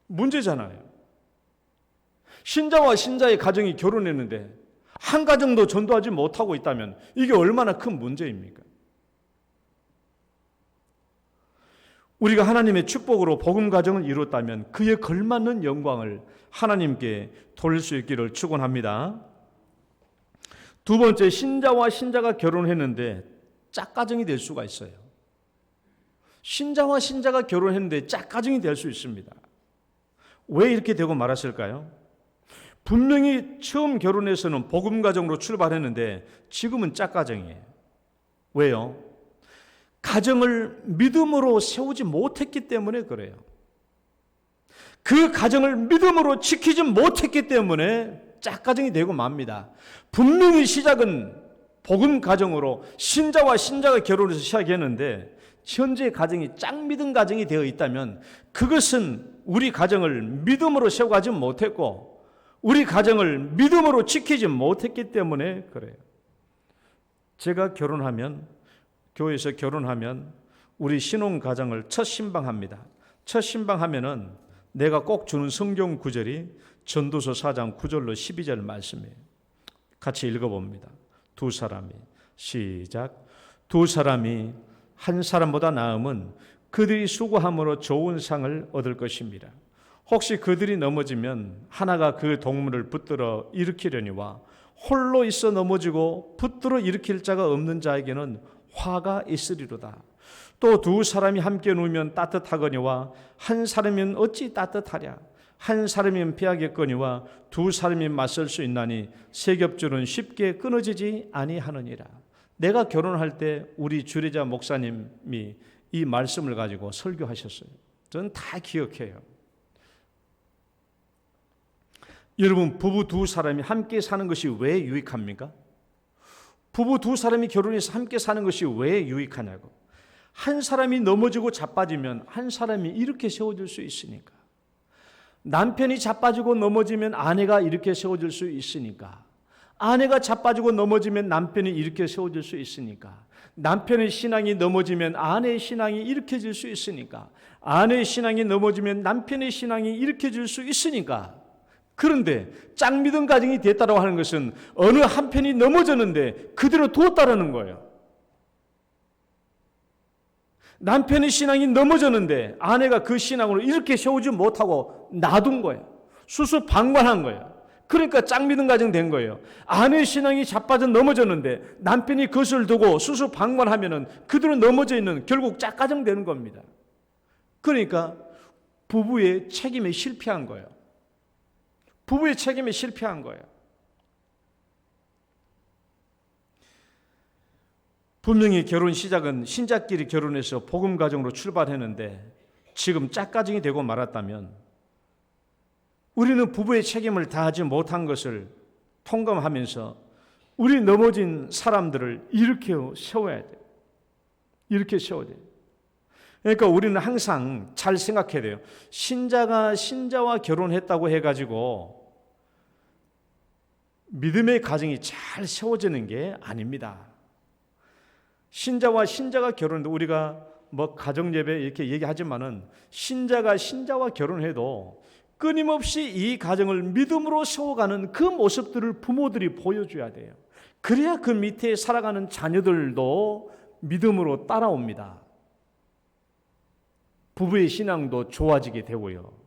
문제잖아요. 신자와 신자의 가정이 결혼했는데 한 가정도 전도하지 못하고 있다면 이게 얼마나 큰 문제입니까? 우리가 하나님의 축복으로 복음 가정을 이뤘다면 그에 걸맞는 영광을 하나님께 돌릴 수 있기를 축원합니다. 두 번째, 신자와 신자가 결혼했는데 짝가정이 될 수가 있어요. 신자와 신자가 결혼했는데 짝가정이 될 수 있습니다. 왜 이렇게 되고 말았을까요? 분명히 처음 결혼해서는 복음 가정으로 출발했는데 지금은 짝가정이에요. 왜요? 가정을 믿음으로 세우지 못했기 때문에 그래요. 그 가정을 믿음으로 지키지 못했기 때문에 짝가정이 되고 맙니다. 분명히 시작은 복음 가정으로 신자와 신자가 결혼해서 시작했는데 현재 가정이 짝믿음 가정이 되어 있다면 그것은 우리 가정을 믿음으로 세워가지 못했고 우리 가정을 믿음으로 지키지 못했기 때문에 그래요. 제가 교회에서 결혼하면 우리 신혼 가정을 첫 신방합니다. 첫 신방하면은 내가 꼭 주는 성경 구절이 전도서 4장 9절로 12절 말씀이에요. 같이 읽어봅니다. 두 사람이 시작. 두 사람이 한 사람보다 나음은 그들이 수고함으로 좋은 상을 얻을 것입니다. 혹시 그들이 넘어지면 하나가 그 동물을 붙들어 일으키려니와 홀로 있어 넘어지고 붙들어 일으킬 자가 없는 자에게는 화가 있으리로다. 또 두 사람이 함께 누우면 따뜻하거니와 한 사람이면 어찌 따뜻하랴. 한 사람이면 피하겠거니와 두 사람이 맞설 수 있나니 세 겹줄은 쉽게 끊어지지 아니하느니라. 내가 결혼할 때 우리 주례자 목사님이 이 말씀을 가지고 설교하셨어요. 저는 다 기억해요. 여러분, 부부 두 사람이 함께 사는 것이 왜 유익합니까? 부부 두 사람이 결혼해서 함께 사는 것이 왜 유익하냐고. 한 사람이 넘어지고 자빠지면 한 사람이 이렇게 세워질 수 있으니까. 남편이 자빠지고 넘어지면 아내가 이렇게 세워질 수 있으니까. 아내가 자빠지고 넘어지면 남편이 이렇게 세워질 수 있으니까. 남편의 신앙이 넘어지면 아내의 신앙이 일으켜질 수 있으니까. 아내의 신앙이 넘어지면 남편의 신앙이 일으켜질 수 있으니까. 그런데 짝 믿음 가정이 됐다고 하는 것은 어느 한편이 넘어졌는데 그대로 두었다라는 거예요. 남편의 신앙이 넘어졌는데 아내가 그 신앙으로 이렇게 세우지 못하고 놔둔 거예요. 수수방관한 거예요. 그러니까 짝 믿음 가정 된 거예요. 아내의 신앙이 자빠져 넘어졌는데 남편이 그것을 두고 수수방관하면은 그대로 넘어져 있는 결국 짝 가정 되는 겁니다. 그러니까 부부의 책임에 실패한 거예요. 부부의 책임에 실패한 거예요. 분명히 결혼 시작은 신자끼리 결혼해서 복음 가정으로 출발했는데 지금 짝가정이 되고 말았다면 우리는 부부의 책임을 다하지 못한 것을 통감하면서 우리 넘어진 사람들을 일으켜 세워야 돼요. 이렇게 세워야 돼요. 그러니까 우리는 항상 잘 생각해야 돼요. 신자가 신자와 결혼했다고 해가지고 믿음의 가정이 잘 세워지는 게 아닙니다. 신자와 신자가 결혼해도 우리가 뭐 가정예배 이렇게 얘기하지만은 신자가 신자와 결혼해도 끊임없이 이 가정을 믿음으로 세워가는 그 모습들을 부모들이 보여줘야 돼요. 그래야 그 밑에 살아가는 자녀들도 믿음으로 따라옵니다. 부부의 신앙도 좋아지게 되고요.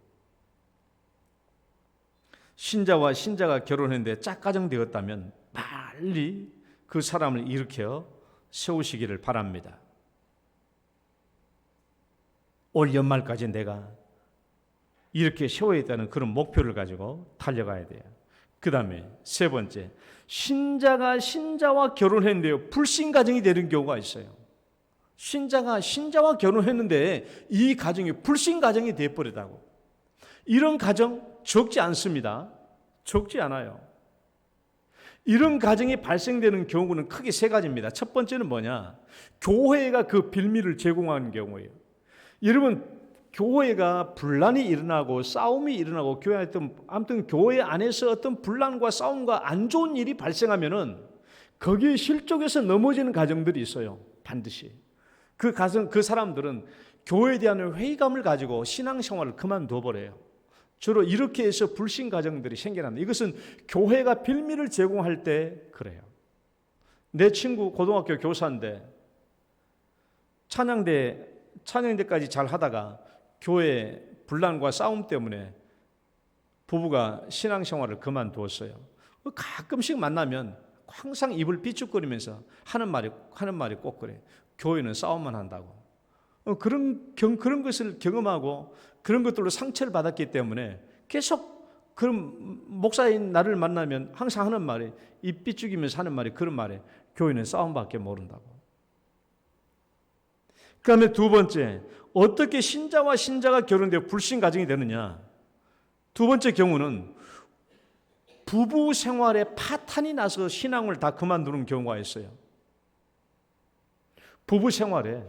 신자와 신자가 결혼했는데 짝가정 되었다면 빨리 그 사람을 일으켜 세우시기를 바랍니다. 올 연말까지 내가 이렇게 세워야겠다는 그런 목표를 가지고 달려가야 돼요. 그 다음에 세 번째, 신자가 신자와 결혼했는데요, 불신 가정이 되는 경우가 있어요. 신자가 신자와 결혼했는데 이 가정이 불신 가정이 되어버리다고. 이런 가정 적지 않습니다. 적지 않아요. 이런 가정이 발생되는 경우는 크게 세 가지입니다. 첫 번째는 뭐냐? 교회가 그 빌미를 제공하는 경우예요. 여러분, 교회가 분란이 일어나고 싸움이 일어나고 아무튼 교회 안에서 어떤 분란과 싸움과 안 좋은 일이 발생하면은 거기에 실족해서 넘어지는 가정들이 있어요. 반드시. 그 사람들은 교회에 대한 회의감을 가지고 신앙생활을 그만둬 버려요. 주로 이렇게 해서 불신 가정들이 생겨납니다. 이것은 교회가 빌미를 제공할 때 그래요. 내 친구 고등학교 교사인데 찬양대까지 잘 하다가 교회 분란과 싸움 때문에 부부가 신앙생활을 그만두었어요. 가끔씩 만나면 항상 입을 삐죽거리면서 하는 말이 꼭 그래. 교회는 싸움만 한다고. 그런 것을 경험하고 그런 것들로 상처를 받았기 때문에 계속 그런 목사인 나를 만나면 항상 하는 말이, 입 삐죽이면서 하는 말이 그런 말이에요. 교회는 싸움밖에 모른다고. 그 다음에 두 번째, 어떻게 신자와 신자가 결혼되어 불신 가정이 되느냐. 두 번째 경우는 부부 생활에 파탄이 나서 신앙을 다 그만두는 경우가 있어요. 부부 생활.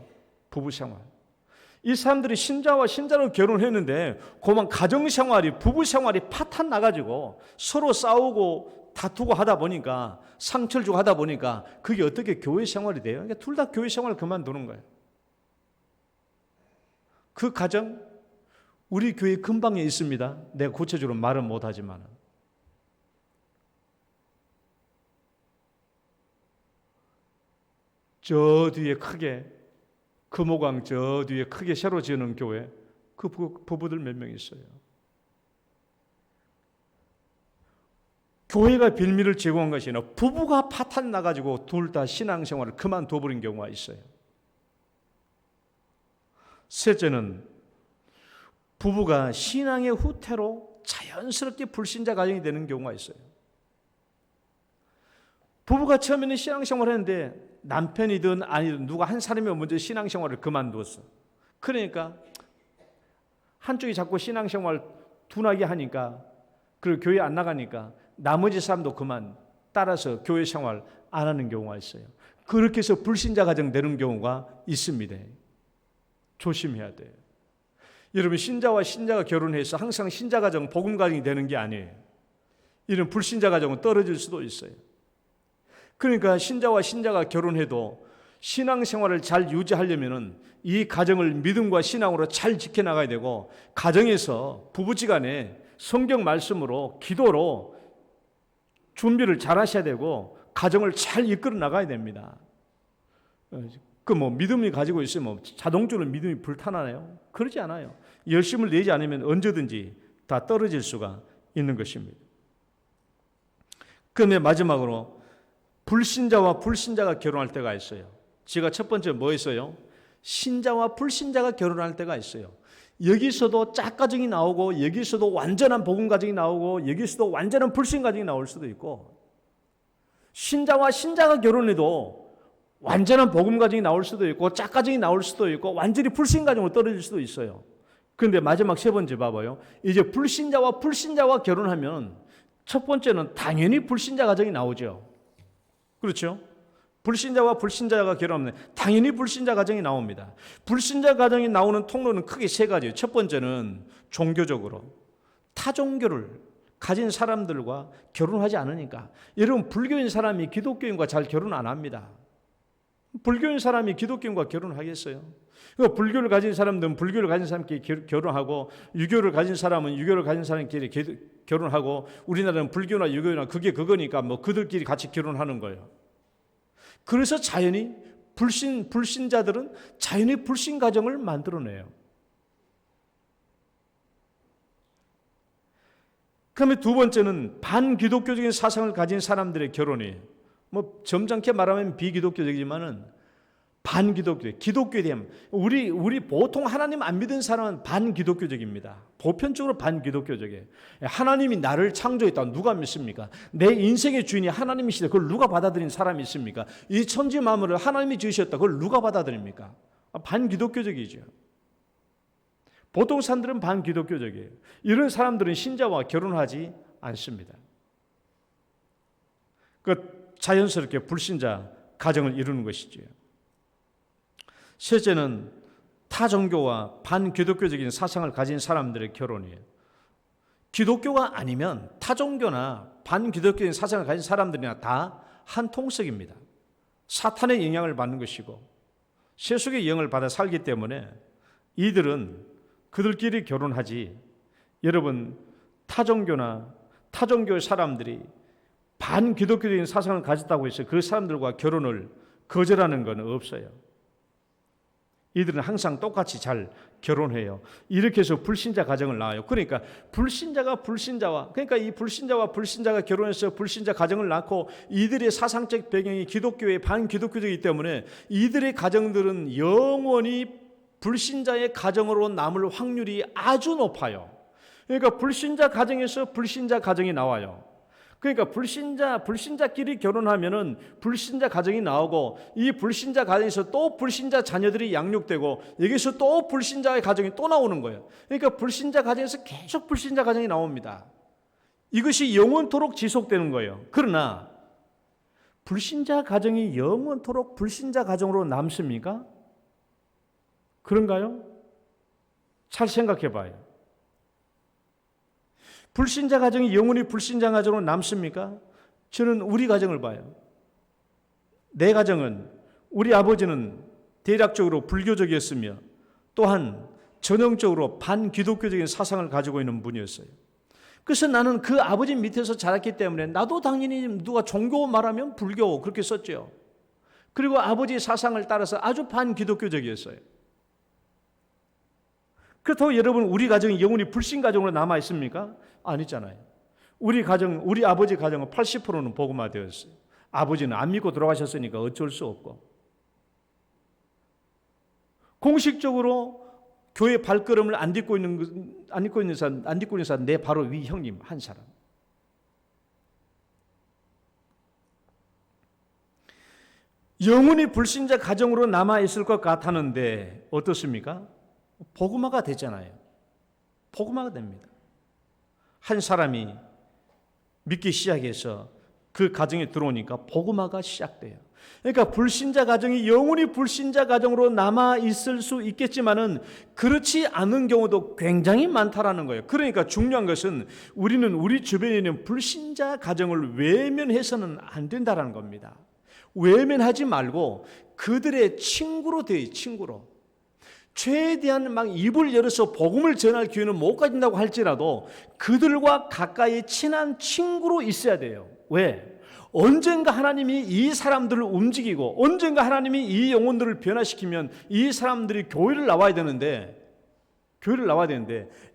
이 사람들이 신자와 신자로 결혼했는데 그만 가정생활이, 부부생활이 파탄 나가지고 서로 싸우고 다투고 하다 보니까, 상처를 주고 하다 보니까 그게 어떻게 교회 생활이 돼요? 그러니까 둘 다 교회 생활을 그만두는 거예요. 그 가정 우리 교회 근방에 있습니다. 내가 구체적으로 말은 못하지만 저 뒤에 크게, 금호강 저 뒤에 크게 새로 지어놓은 교회, 그 부부들 몇 명 있어요. 교회가 빌미를 제공한 것이 아니라 부부가 파탄 나가지고 둘 다 신앙생활을 그만둬버린 경우가 있어요. 셋째는 부부가 신앙의 후퇴로 자연스럽게 불신자 가정이 되는 경우가 있어요. 부부가 처음에는 신앙생활을 했는데 남편이든 아니든 누가 한 사람이 먼저 신앙생활을 그만두었어. 그러니까 한쪽이 자꾸 신앙생활 둔하게 하니까, 그리고 교회 안 나가니까 나머지 사람도 그만 따라서 교회 생활 안 하는 경우가 있어요. 그렇게 해서 불신자 가정 되는 경우가 있습니다. 조심해야 돼요. 여러분, 신자와 신자가 결혼해서 항상 신자 가정, 복음 가정이 되는 게 아니에요. 이런 불신자 가정은 떨어질 수도 있어요. 그러니까 신자와 신자가 결혼해도 신앙생활을 잘 유지하려면 이 가정을 믿음과 신앙으로 잘 지켜나가야 되고, 가정에서 부부지간에 성경 말씀으로 기도로 준비를 잘 하셔야 되고, 가정을 잘 이끌어 나가야 됩니다. 믿음이 가지고 있으면 자동적으로 믿음이 불타나나요? 그러지 않아요. 열심을 내지 않으면 언제든지 다 떨어질 수가 있는 것입니다. 그런데 마지막으로 불신자와 불신자가 결혼할 때가 있어요. 제가 첫 번째 뭐 했어요? 신자와 불신자가 결혼할 때가 있어요. 여기서도 짝가정이 나오고, 여기서도 완전한 복음 가정이 나오고, 여기서도 완전한 불신 가정이 나올 수도 있고, 신자와 신자가 결혼해도 완전한 복음 가정이 나올 수도 있고, 짝가정이 나올 수도 있고, 완전히 불신 가정으로 떨어질 수도 있어요. 그런데 마지막 세 번째 봐봐요. 이제 불신자와 불신자와 결혼하면 첫 번째는 당연히 불신자 가정이 나오죠. 그렇죠? 불신자와 불신자가 결혼하면 당연히 불신자 가정이 나옵니다. 불신자 가정이 나오는 통로는 크게 세 가지예요. 첫 번째는 종교적으로 타종교를 가진 사람들과 결혼하지 않으니까. 여러분, 불교인 사람이 기독교인과 잘 결혼 안 합니다. 불교인 사람이 기독교인과 결혼하겠어요? 불교를 가진 사람들은 불교를 가진 사람끼리 결혼하고, 유교를 가진 사람은 유교를 가진 사람끼리 결혼하고, 우리나라는 불교나 유교나 그게 그거니까 그들끼리 같이 결혼하는 거예요. 그래서 자연히 불신자들은 자연히 불신 가정을 만들어내요. 그다음에 두 번째는 반기독교적인 사상을 가진 사람들의 결혼이, 점잖게 말하면 비기독교적이지만은 반기독교, 기독교에 대한, 우리 보통 하나님 안 믿은 사람은 반기독교적입니다. 보편적으로 반기독교적이에요. 하나님이 나를 창조했다, 누가 믿습니까? 내 인생의 주인이 하나님이시다, 그걸 누가 받아들인 사람이 있습니까? 이 천지 만물을 하나님이 지으셨다, 그걸 누가 받아들입니까? 반기독교적이죠. 보통 사람들은 반기독교적이에요. 이런 사람들은 신자와 결혼하지 않습니다. 자연스럽게 불신자 가정을 이루는 것이죠. 셋째는 타종교와 반기독교적인 사상을 가진 사람들의 결혼이에요. 기독교가 아니면 타종교나 반기독교적인 사상을 가진 사람들이나 다 한 통속입니다. 사탄의 영향을 받는 것이고 세속의 영향을 받아 살기 때문에 이들은 그들끼리 결혼하지, 여러분, 타종교나 타종교의 사람들이 반기독교적인 사상을 가졌다고 해서 그 사람들과 결혼을 거절하는 건 없어요. 이들은 항상 똑같이 잘 결혼해요. 이렇게 해서 불신자 가정을 낳아요. 그러니까 이 불신자와 불신자가 결혼해서 불신자 가정을 낳고, 이들의 사상적 배경이 기독교의 반기독교적이기 때문에 이들의 가정들은 영원히 불신자의 가정으로 남을 확률이 아주 높아요. 그러니까 불신자 가정에서 불신자 가정이 나와요. 그러니까 불신자끼리 결혼하면은 불신자 가정이 나오고, 이 불신자 가정에서 또 불신자 자녀들이 양육되고, 여기서 또 불신자의 가정이 또 나오는 거예요. 그러니까 불신자 가정에서 계속 불신자 가정이 나옵니다. 이것이 영원토록 지속되는 거예요. 그러나 불신자 가정이 영원토록 불신자 가정으로 남습니까? 그런가요? 잘 생각해 봐요. 불신자 가정이 영원히 불신자 가정으로 남습니까? 저는 우리 가정을 봐요. 내 가정은, 우리 아버지는 대략적으로 불교적이었으며 또한 전형적으로 반기독교적인 사상을 가지고 있는 분이었어요. 그래서 나는 그 아버지 밑에서 자랐기 때문에 나도 당연히 누가 종교 말하면 불교 그렇게 썼죠. 그리고 아버지의 사상을 따라서 아주 반기독교적이었어요. 그렇다고 여러분, 우리 가정이 영원히 불신 가정으로 남아 있습니까? 아니잖아요. 우리 아버지 가정은 80%는 복음화되었어요. 아버지는 안 믿고 돌아가셨으니까 어쩔 수 없고, 공식적으로 교회 발걸음을 안 딛고 있는 사람 내 바로 위 형님 한 사람. 영원히 불신자 가정으로 남아 있을 것 같았는데 어떻습니까? 복음화가 됐잖아요. 복음화가 됩니다. 한 사람이 믿기 시작해서 그 가정에 들어오니까 복음화가 시작돼요. 그러니까 불신자 가정이 영원히 불신자 가정으로 남아 있을 수 있겠지만은 그렇지 않은 경우도 굉장히 많다라는 거예요. 그러니까 중요한 것은 우리는 우리 주변에 있는 불신자 가정을 외면해서는 안 된다라는 겁니다. 외면하지 말고 그들의 친구로 되어 친구로. 최대한 막 입을 열어서 복음을 전할 기회는 못 가진다고 할지라도 그들과 가까이 친한 친구로 있어야 돼요. 왜? 언젠가 하나님이 이 사람들을 움직이고 언젠가 하나님이 이 영혼들을 변화시키면 이 사람들이 교회를 나와야 되는데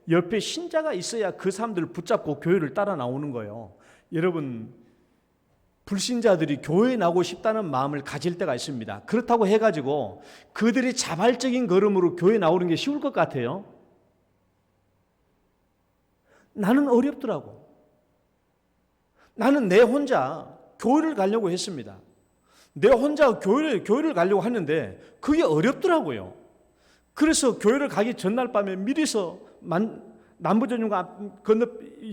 옆에 신자가 있어야 그 사람들을 붙잡고 교회를 따라 나오는 거예요. 여러분, 불신자들이 교회에 나오고 싶다는 마음을 가질 때가 있습니다. 그렇다고 해가지고 그들이 자발적인 걸음으로 교회에 나오는 게 쉬울 것 같아요? 나는 어렵더라고. 나는 내 혼자 교회를 가려고 했습니다. 내 혼자 교회를 가려고 했는데 그게 어렵더라고요. 그래서 교회를 가기 전날 밤에 미리서 남부전용과 건너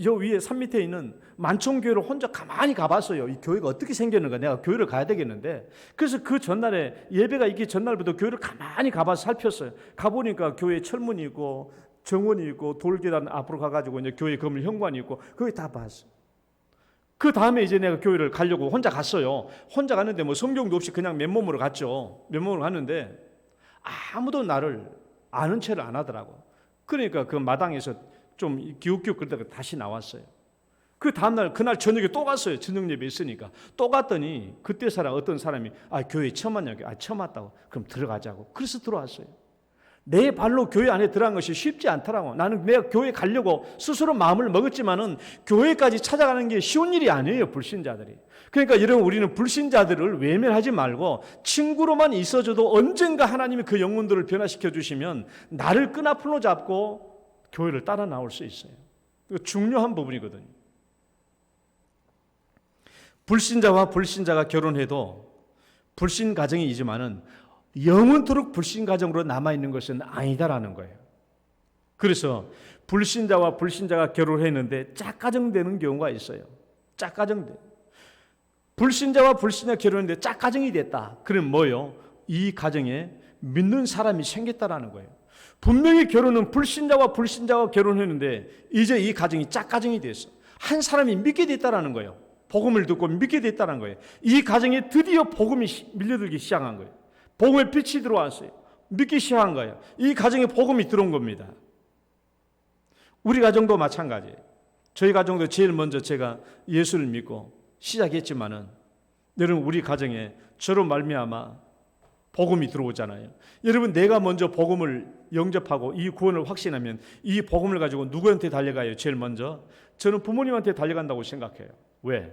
저 위에 산 밑에 있는 만총교회를 혼자 가만히 가봤어요. 이 교회가 어떻게 생겼는가, 내가 교회를 가야 되겠는데. 그래서 그 전날에 예배가 있기 전날부터 교회를 가만히 가봐서 살폈어요. 가보니까 교회에 철문이 있고 정원이 있고 돌계단 앞으로 가가지고 이제 교회 건물 현관이 있고 거기 다 봤어요. 그 다음에 이제 내가 교회를 가려고 혼자 갔어요. 혼자 갔는데 뭐 성경도 없이 그냥 맨몸으로 갔죠. 맨몸으로 갔는데 아무도 나를 아는 체를 안 하더라고. 그러니까 그 마당에서 좀 기웃기웃 그러다가 다시 나왔어요. 그 다음날 그날 저녁에 또 갔어요. 저녁 예배 있으니까 또 갔더니 그때 어떤 사람이 교회 처음 왔냐고. 처음 왔다고. 그럼 들어가자고. 그래서 들어왔어요. 내 발로 교회 안에 들어간 것이 쉽지 않더라고. 나는 내가 교회 가려고 스스로 마음을 먹었지만은 교회까지 찾아가는 게 쉬운 일이 아니에요, 불신자들이. 그러니까 여러분, 우리는 불신자들을 외면하지 말고 친구로만 있어줘도 언젠가 하나님이 그 영혼들을 변화시켜 주시면 나를 끈앞으로 잡고 교회를 따라 나올 수 있어요. 이거 중요한 부분이거든요. 불신자와 불신자가 결혼해도 불신 가정이지만은 영원토록 불신 가정으로 남아있는 것은 아니다라는 거예요. 그래서 불신자와 불신자가 결혼했는데 짝가정 되는 경우가 있어요. 짝가정 돼. 불신자와 불신자 결혼했는데 짝가정이 됐다. 그럼 뭐요? 이 가정에 믿는 사람이 생겼다라는 거예요. 분명히 결혼은 불신자와 불신자가 결혼했는데 이제 이 가정이 짝가정이 됐어. 한 사람이 믿게 됐다라는 거예요. 복음을 듣고 믿게 됐다는 거예요. 이 가정에 드디어 복음이 밀려들기 시작한 거예요. 복음의 빛이 들어왔어요. 믿기 시작한 거예요. 이 가정에 복음이 들어온 겁니다. 우리 가정도 마찬가지예요. 저희 가정도 제일 먼저 제가 예수를 믿고 시작했지만은 여러분, 우리 가정에 저로 말미암아 복음이 들어오잖아요. 여러분, 내가 먼저 복음을 영접하고 이 구원을 확신하면 이 복음을 가지고 누구한테 달려가요? 제일 먼저 저는 부모님한테 달려간다고 생각해요. 왜?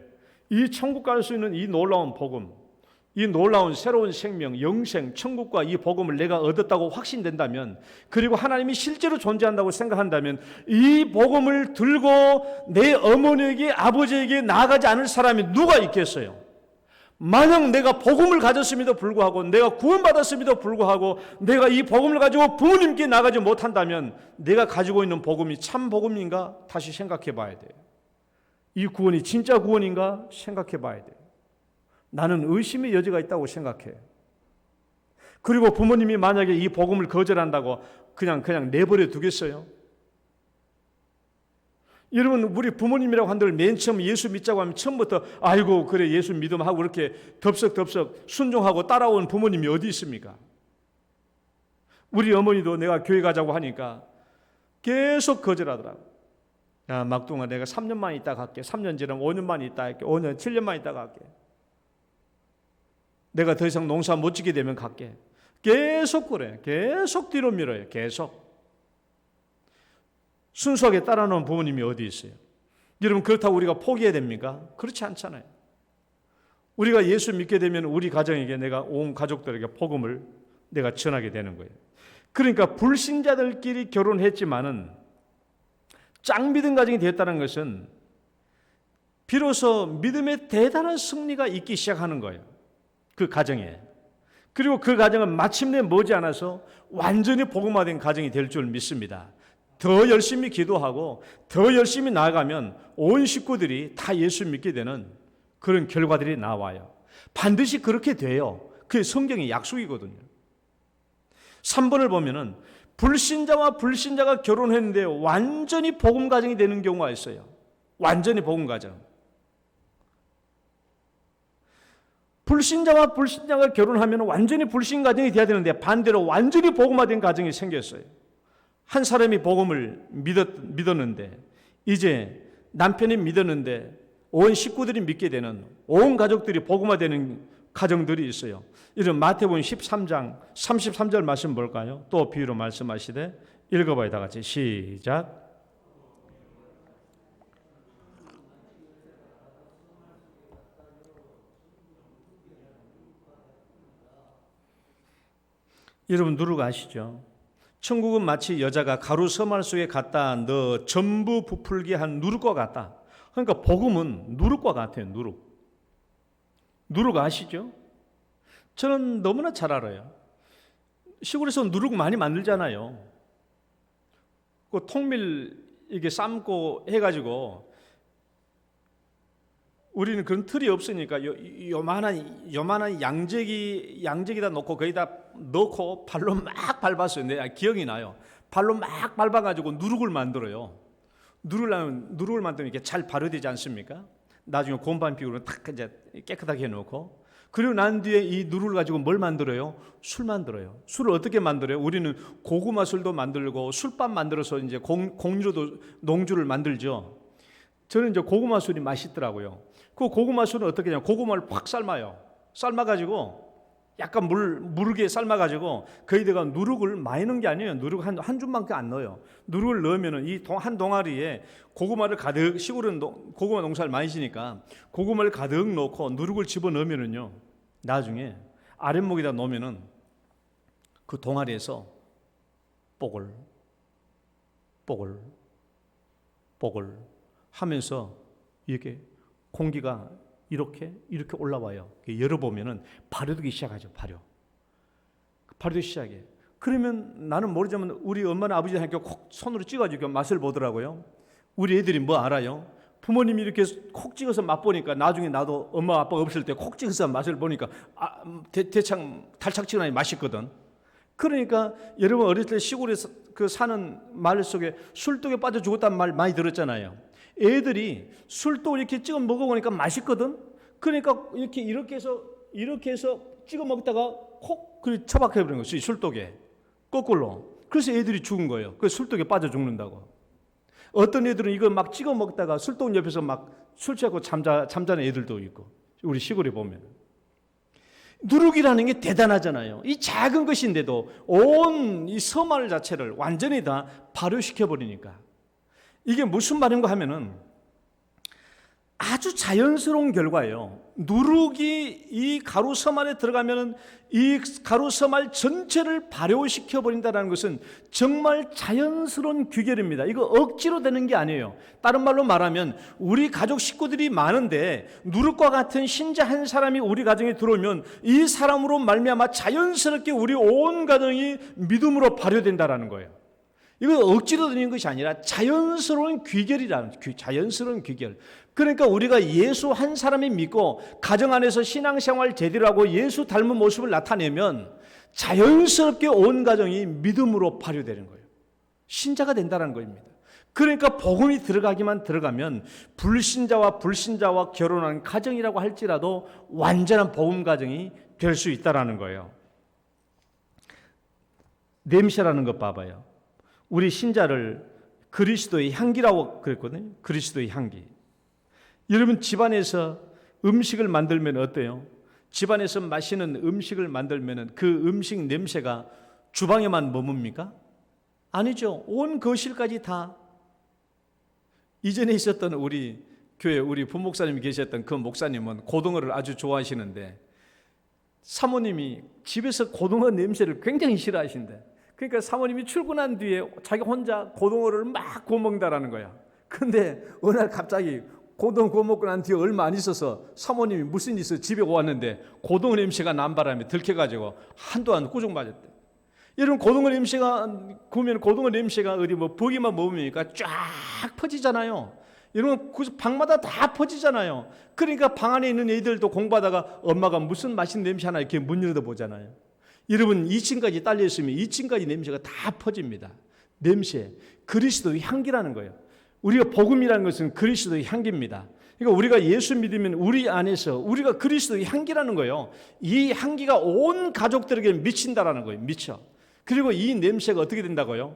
이 천국 갈 수 있는 이 놀라운 복음, 이 놀라운 새로운 생명, 영생, 천국과 이 복음을 내가 얻었다고 확신된다면, 그리고 하나님이 실제로 존재한다고 생각한다면 이 복음을 들고 내 어머니에게, 아버지에게 나아가지 않을 사람이 누가 있겠어요? 만약 내가 복음을 가졌음에도 불구하고, 내가 구원받았음에도 불구하고 내가 이 복음을 가지고 부모님께 나가지 못한다면 내가 가지고 있는 복음이 참 복음인가? 다시 생각해 봐야 돼요. 이 구원이 진짜 구원인가? 생각해 봐야 돼요. 나는 의심의 여지가 있다고 생각해요. 그리고 부모님이 만약에 이 복음을 거절한다고 그냥 내버려 두겠어요? 여러분, 우리 부모님이라고 한들 맨 처음 예수 믿자고 하면 처음부터 아이고 그래 예수 믿음 하고 이렇게 덥석덥석 순종하고 따라온 부모님이 어디 있습니까? 우리 어머니도 내가 교회 가자고 하니까 계속 거절하더라고. 야, 막둥아, 내가 3년만 있다 갈게. 3년 지나면 5년만 있다 할게. 5년, 7년만 있다 갈게. 내가 더 이상 농사 못 짓게 되면 갈게. 계속 그래. 계속 뒤로 밀어요. 계속. 순수하게 따라놓은 부모님이 어디 있어요? 여러분, 그렇다고 우리가 포기해야 됩니까? 그렇지 않잖아요. 우리가 예수 믿게 되면 우리 가정에게, 내가 온 가족들에게 복음을 내가 전하게 되는 거예요. 그러니까 불신자들끼리 결혼했지만은 짱 믿음 가정이 되었다는 것은 비로소 믿음의 대단한 승리가 있기 시작하는 거예요. 그 가정에. 그리고 그 가정은 마침내 머지않아서 완전히 복음화된 가정이 될 줄 믿습니다. 더 열심히 기도하고 더 열심히 나아가면 온 식구들이 다 예수 믿게 되는 그런 결과들이 나와요. 반드시 그렇게 돼요. 그게 성경의 약속이거든요. 3번을 보면은 불신자와 불신자가 결혼했는데 완전히 복음 가정이 되는 경우가 있어요. 완전히 복음 가정. 불신자와 불신자가 결혼하면 완전히 불신 가정이 돼야 되는데 반대로 완전히 복음화된 가정이 생겼어요. 한 사람이 복음을 믿었는데 이제 남편이 믿었는데 온 식구들이 믿게 되는, 온 가족들이 복음화되는 가정들이 있어요. 이런 마태복음 13장 33절 말씀 볼까요? 또 비유로 말씀하시되 읽어봐요. 다 같이 시작. 여러분 누룩 아시죠? 천국은 마치 여자가 가루 서말 속에 갖다 넣어 전부 부풀게 한 누룩과 같다. 그러니까 복음은 누룩과 같아요. 누룩 아시죠? 저는 너무나 잘 알아요. 시골에서 누룩 많이 만들잖아요. 그 통밀 이게 삶고 해가지고 우리는 그런 틀이 없으니까 요만한 양재기다 놓고 거기다 넣고 발로 막 밟았어요. 내 기억이 나요. 발로 막 밟아가지고 누룩을 만들어요. 누룩을 만들면 이렇게 잘 발효되지 않습니까? 나중에 곰팡이로 탁 이제 깨끗하게 해놓고 그리고 난 뒤에 이 누룩을 가지고 뭘 만들어요? 술 만들어요. 술을 어떻게 만들어요? 우리는 고구마 술도 만들고 술밥 만들어서 이제 공유로도 농주를 만들죠. 저는 이제 고구마 술이 맛있더라고요. 그 고구마 술은 어떻게 하냐면 고구마를 확 삶아요. 삶아가지고 약간 무르게 삶아가지고 거기다가 누룩을 많이 넣은 게 아니에요. 누룩 한 줌밖에 안 넣어요. 누룩을 넣으면은 이 한 동아리에 고구마를 가득, 시골은 고구마 농사를 많이 지니까 고구마를 가득 넣고 누룩을 집어 넣으면은요, 나중에 아랫목에다 놓으면은 그 동아리에서 뽀글 하면서 이렇게 공기가 이렇게 올라와요. 열어보면은 발효되기 시작하죠. 발효되기 시작해. 그러면 나는 모르지만 우리 엄마나 아버지 함께 콕 손으로 찍어주고 맛을 보더라고요. 우리 애들이 뭐 알아요? 부모님이 이렇게 콕 찍어서 맛보니까 나중에 나도 엄마 아빠가 없을 때 콕 찍어서 맛을 보니까 대창 달착지근하니 맛있거든. 그러니까 여러분 어렸을 때 시골에서 그 사는 마을 속에 술독에 빠져 죽었다는 말 많이 들었잖아요. 애들이 술독 이렇게 찍어 먹어보니까 맛있거든. 그러니까 이렇게 해서 찍어 먹다가 콕 그리 처박혀 버린 거지, 술독에 거꾸로. 그래서 애들이 죽은 거예요. 그 술독에 빠져 죽는다고. 어떤 애들은 이거 막 찍어 먹다가 술독 옆에서 막 술 취하고 잠자는 애들도 있고, 우리 시골에 보면. 누룩이라는 게 대단하잖아요. 이 작은 것인데도 온 이 섬알 자체를 완전히 다 발효시켜 버리니까. 이게 무슨 말인가 하면은 아주 자연스러운 결과예요. 누룩이 이 가루 섬알에 들어가면은 이 가루 섬알 전체를 발효시켜 버린다는 것은 정말 자연스러운 규결입니다. 이거 억지로 되는 게 아니에요. 다른 말로 말하면 우리 가족 식구들이 많은데 누룩과 같은 신자 한 사람이 우리 가정에 들어오면 이 사람으로 말미암아 자연스럽게 우리 온 가정이 믿음으로 발효된다라는 거예요. 이거 억지로 되는 것이 아니라 자연스러운 귀결이라는, 자연스러운 귀결. 그러니까 우리가 예수 한 사람이 믿고 가정 안에서 신앙생활 제대로 하고 예수 닮은 모습을 나타내면 자연스럽게 온 가정이 믿음으로 발효되는 거예요. 신자가 된다는 겁니다. 그러니까 복음이 들어가면 불신자와 결혼한 가정이라고 할지라도 완전한 복음 가정이 될 수 있다는 거예요. 냄새라는 것 봐봐요. 우리 신자를 그리스도의 향기라고 그랬거든요. 그리스도의 향기. 여러분 집안에서 음식을 만들면 어때요? 집안에서 맛있는 음식을 만들면 그 음식 냄새가 주방에만 머뭅니까? 아니죠. 온 거실까지 다. 이전에 있었던 우리 교회 우리 부목사님이 계셨던 그 목사님은 고등어를 아주 좋아하시는데 사모님이 집에서 고등어 냄새를 굉장히 싫어하신대. 그러니까 사모님이 출근한 뒤에 자기 혼자 고등어를 막 구워 먹는다라는 거야. 근데 어느 날 갑자기 고등어 구워 먹고 난 뒤에 얼마 안 있어서 사모님이 무슨 일 있어 집에 왔는데 고등어 냄새가 난 바람에 들켜가지고 한동안 꾸중 맞았대. 여러분, 고등어 냄새가 구우면 고등어 냄새가 어디 뭐 버기만 먹으니까 쫙 퍼지잖아요. 여러분, 그 방마다 다 퍼지잖아요. 그러니까 방 안에 있는 애들도 공부하다가 엄마가 무슨 맛있는 냄새 하나 이렇게 문 열어다 보잖아요. 여러분, 2층까지 딸려 있으면 2층까지 냄새가 다 퍼집니다. 냄새, 그리스도의 향기라는 거예요. 우리가 복음이라는 것은 그리스도의 향기입니다. 그러니까 우리가 예수 믿으면 우리 안에서 우리가 그리스도의 향기라는 거예요. 이 향기가 온 가족들에게 미친다라는 거예요. 미쳐. 그리고 이 냄새가 어떻게 된다고요?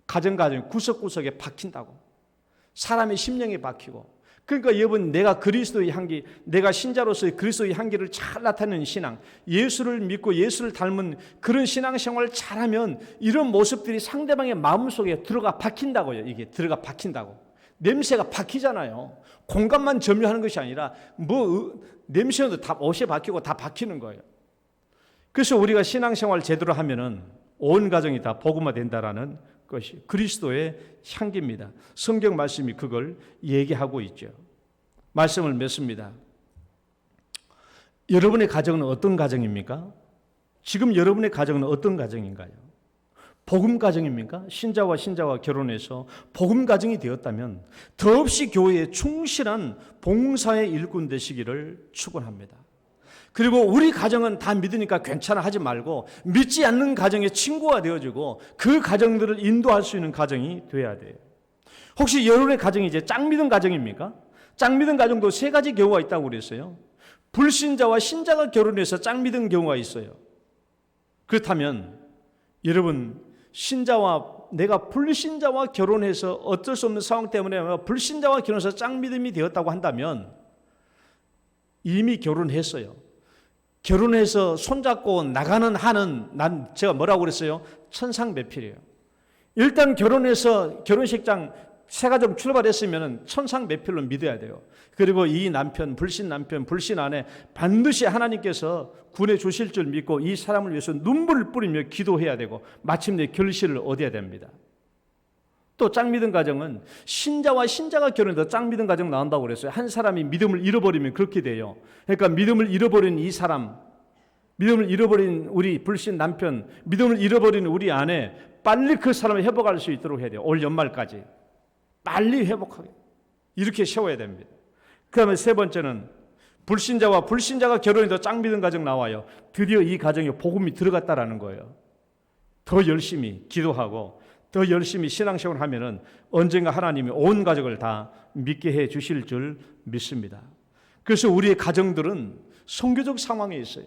가정 구석구석에 박힌다고. 사람의 심령에 박히고. 그러니까 여러분, 내가 그리스도의 향기, 내가 신자로서의 그리스도의 향기를 잘 나타내는 신앙, 예수를 믿고 예수를 닮은 그런 신앙생활을 잘하면 이런 모습들이 상대방의 마음속에 들어가 박힌다고요. 이게 들어가 박힌다고. 냄새가 박히잖아요. 공간만 점유하는 것이 아니라 냄새도 다 옷에 박히고 다 박히는 거예요. 그래서 우리가 신앙생활 제대로 하면은 온 가정이 다 복음화 된다라는 것이 그리스도의 향기입니다. 성경 말씀이 그걸 얘기하고 있죠. 말씀을 맺습니다. 여러분의 가정은 어떤 가정입니까? 지금 여러분의 가정은 어떤 가정인가요? 복음 가정입니까? 신자와 결혼해서 복음 가정이 되었다면 더없이 교회에 충실한 봉사의 일꾼 되시기를 축원합니다. 그리고 우리 가정은 다 믿으니까 괜찮아 하지 말고 믿지 않는 가정의 친구가 되어주고 그 가정들을 인도할 수 있는 가정이 돼야 돼요. 혹시 여러분의 가정이 이제 짝 믿은 가정입니까? 짝 믿은 가정도 세 가지 경우가 있다고 그랬어요. 불신자와 신자가 결혼해서 짝 믿은 경우가 있어요. 그렇다면 여러분, 내가 불신자와 결혼해서 어쩔 수 없는 상황 때문에 불신자와 결혼해서 짝 믿음이 되었다고 한다면 이미 결혼했어요. 결혼해서 손잡고 나가는 한은 제가 뭐라고 그랬어요? 천상배필이에요. 일단 결혼해서 결혼식장 새가족 출발했으면 천상배필로 믿어야 돼요. 그리고 이 남편, 불신 아내 반드시 하나님께서 구원해 주실 줄 믿고 이 사람을 위해서 눈물을 뿌리며 기도해야 되고 마침내 결실을 얻어야 됩니다. 또 짝 믿은 가정은 신자와 신자가 결혼해서 짝 믿은 가정 나온다고 그랬어요. 한 사람이 믿음을 잃어버리면 그렇게 돼요. 그러니까 믿음을 잃어버린 이 사람, 믿음을 잃어버린 우리 불신 남편, 믿음을 잃어버린 우리 아내, 빨리 그 사람을 회복할 수 있도록 해야 돼요. 올 연말까지 빨리 회복하게 이렇게 세워야 됩니다. 그 다음에 세 번째는 불신자와 불신자가 결혼해서 짝 믿은 가정 나와요. 드디어 이 가정에 복음이 들어갔다라는 거예요. 더 열심히 기도하고 더 열심히 신앙생활을 하면은 언젠가 하나님이 온 가족을 다 믿게 해 주실 줄 믿습니다. 그래서 우리의 가정들은 선교적 상황에 있어요.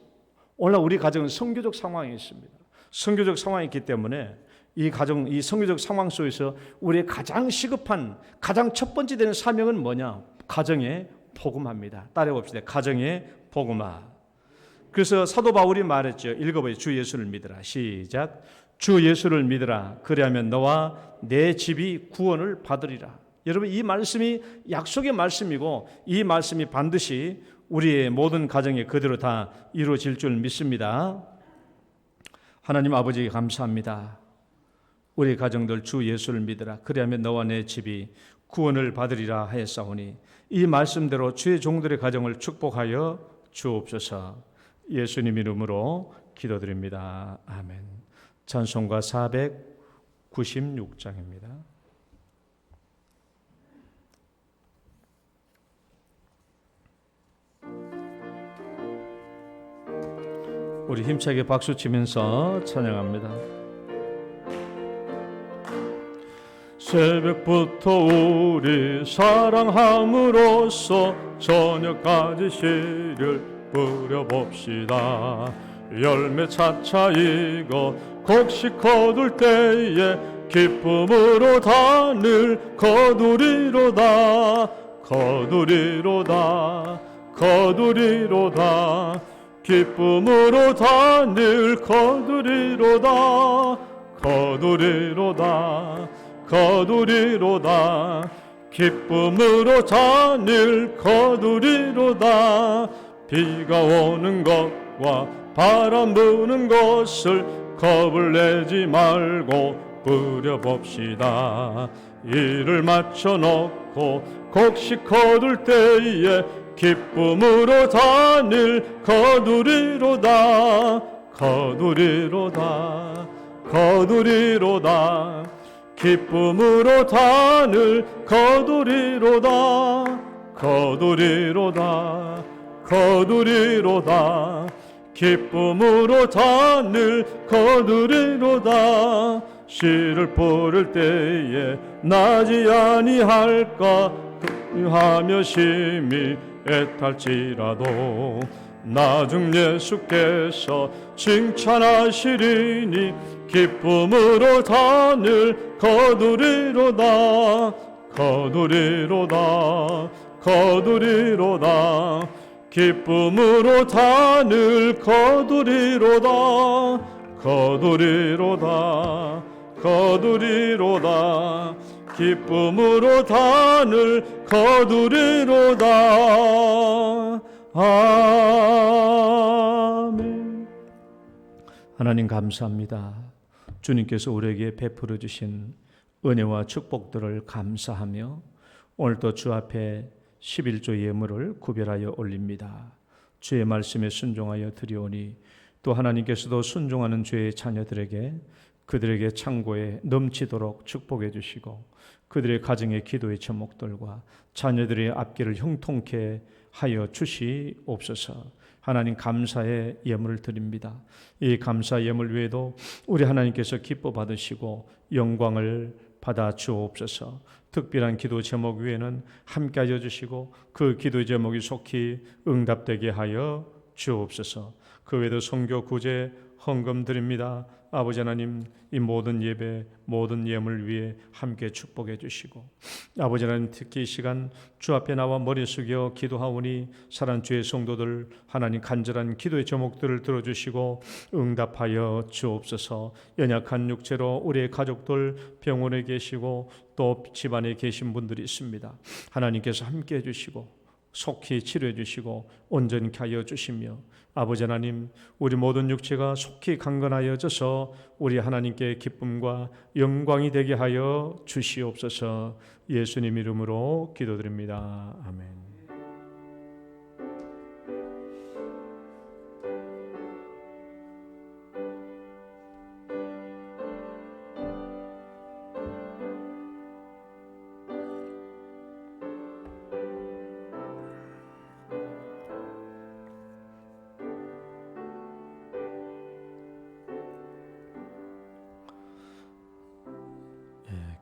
오늘 우리 가정은 선교적 상황에 있습니다. 선교적 상황이 있기 때문에 이 가정, 이 선교적 상황 속에서 우리의 가장 시급한, 가장 첫 번째 되는 사명은 뭐냐? 가정에 복음화입니다. 따라해봅시다. 가정에 복음화. 그래서 사도 바울이 말했죠. 읽어봐요. 주 예수를 믿으라. 시작. 주 예수를 믿으라. 그리하면 너와 내 집이 구원을 받으리라. 여러분, 이 말씀이 약속의 말씀이고 이 말씀이 반드시 우리의 모든 가정에 그대로 다 이루어질 줄 믿습니다. 하나님 아버지 감사합니다. 우리 가정들 주 예수를 믿으라. 그리하면 너와 내 집이 구원을 받으리라 하였사오니 이 말씀대로 주의 종들의 가정을 축복하여 주옵소서. 예수님 이름으로 기도드립니다. 아멘. 찬송가 496장입니다. 우리 힘차게 박수 치면서 찬양합니다. 새벽부터 우리 사랑함으로써 저녁까지 씨를 뿌려봅시다. 열매 차차 익어 곡식 거둘 때에 기쁨으로 다 늘 거두리로다. 거두리로다. 거두리로다. 기쁨으로 다 늘 거두리로다. 거두리로다. 거두리로다. 기쁨으로 다 늘 거두리로다. 비가 오는 것과 바람 부는 것을 겁을 내지 말고 뿌려봅시다. 일을 마쳐놓고 곡식 거둘 때에 기쁨으로 단을 거두리로다. 거두리로다. 거두리로다. 기쁨으로 단을 거두리로다. 거두리로다. 거두리로다. 기쁨으로 단을 거두리로다. 씨를 뿌릴 때에 나지 아니할까 하며 심히 애탈지라도 나중 예수께서 칭찬하시리니 기쁨으로 단을 거두리로다. 거두리로다. 거두리로다. 기쁨으로 단을 거두리로다. 거두리로다. 거두리로다. 기쁨으로 단을 거두리로다. 아멘. 하나님 감사합니다. 주님께서 우리에게 베풀어 주신 은혜와 축복들을 감사하며 오늘도 주 앞에 11조 예물을 구별하여 올립니다. 주의 말씀에 순종하여 드리오니 또 하나님께서도 순종하는 주의 자녀들에게 그들에게 창고에 넘치도록 축복해 주시고 그들의 가정의 기도의 제목들과 자녀들의 앞길을 형통케 하여 주시옵소서. 하나님 감사의 예물을 드립니다. 이 감사 예물 외에도 우리 하나님께서 기뻐 받으시고 영광을 받아 주옵소서. 특별한 기도 제목 외에는 함께하여 주시고 그 기도 제목이 속히 응답되게 하여 주옵소서. 그 외에도 선교 구제 헌금 드립니다. 아버지 하나님, 이 모든 예배, 모든 예물 위에 함께 축복해 주시고 아버지 하나님, 특히 이 시간 주 앞에 나와 머리 숙여 기도하오니 사랑 주의 성도들 하나님 간절한 기도의 제목들을 들어주시고 응답하여 주옵소서. 연약한 육체로 우리의 가족들 병원에 계시고 또 집안에 계신 분들이 있습니다. 하나님께서 함께 해주시고 속히 치료해 주시고 온전케 하여 주시며 아버지 하나님, 우리 모든 육체가 속히 강건하여져서 우리 하나님께 기쁨과 영광이 되게 하여 주시옵소서. 예수님 이름으로 기도드립니다. 아멘.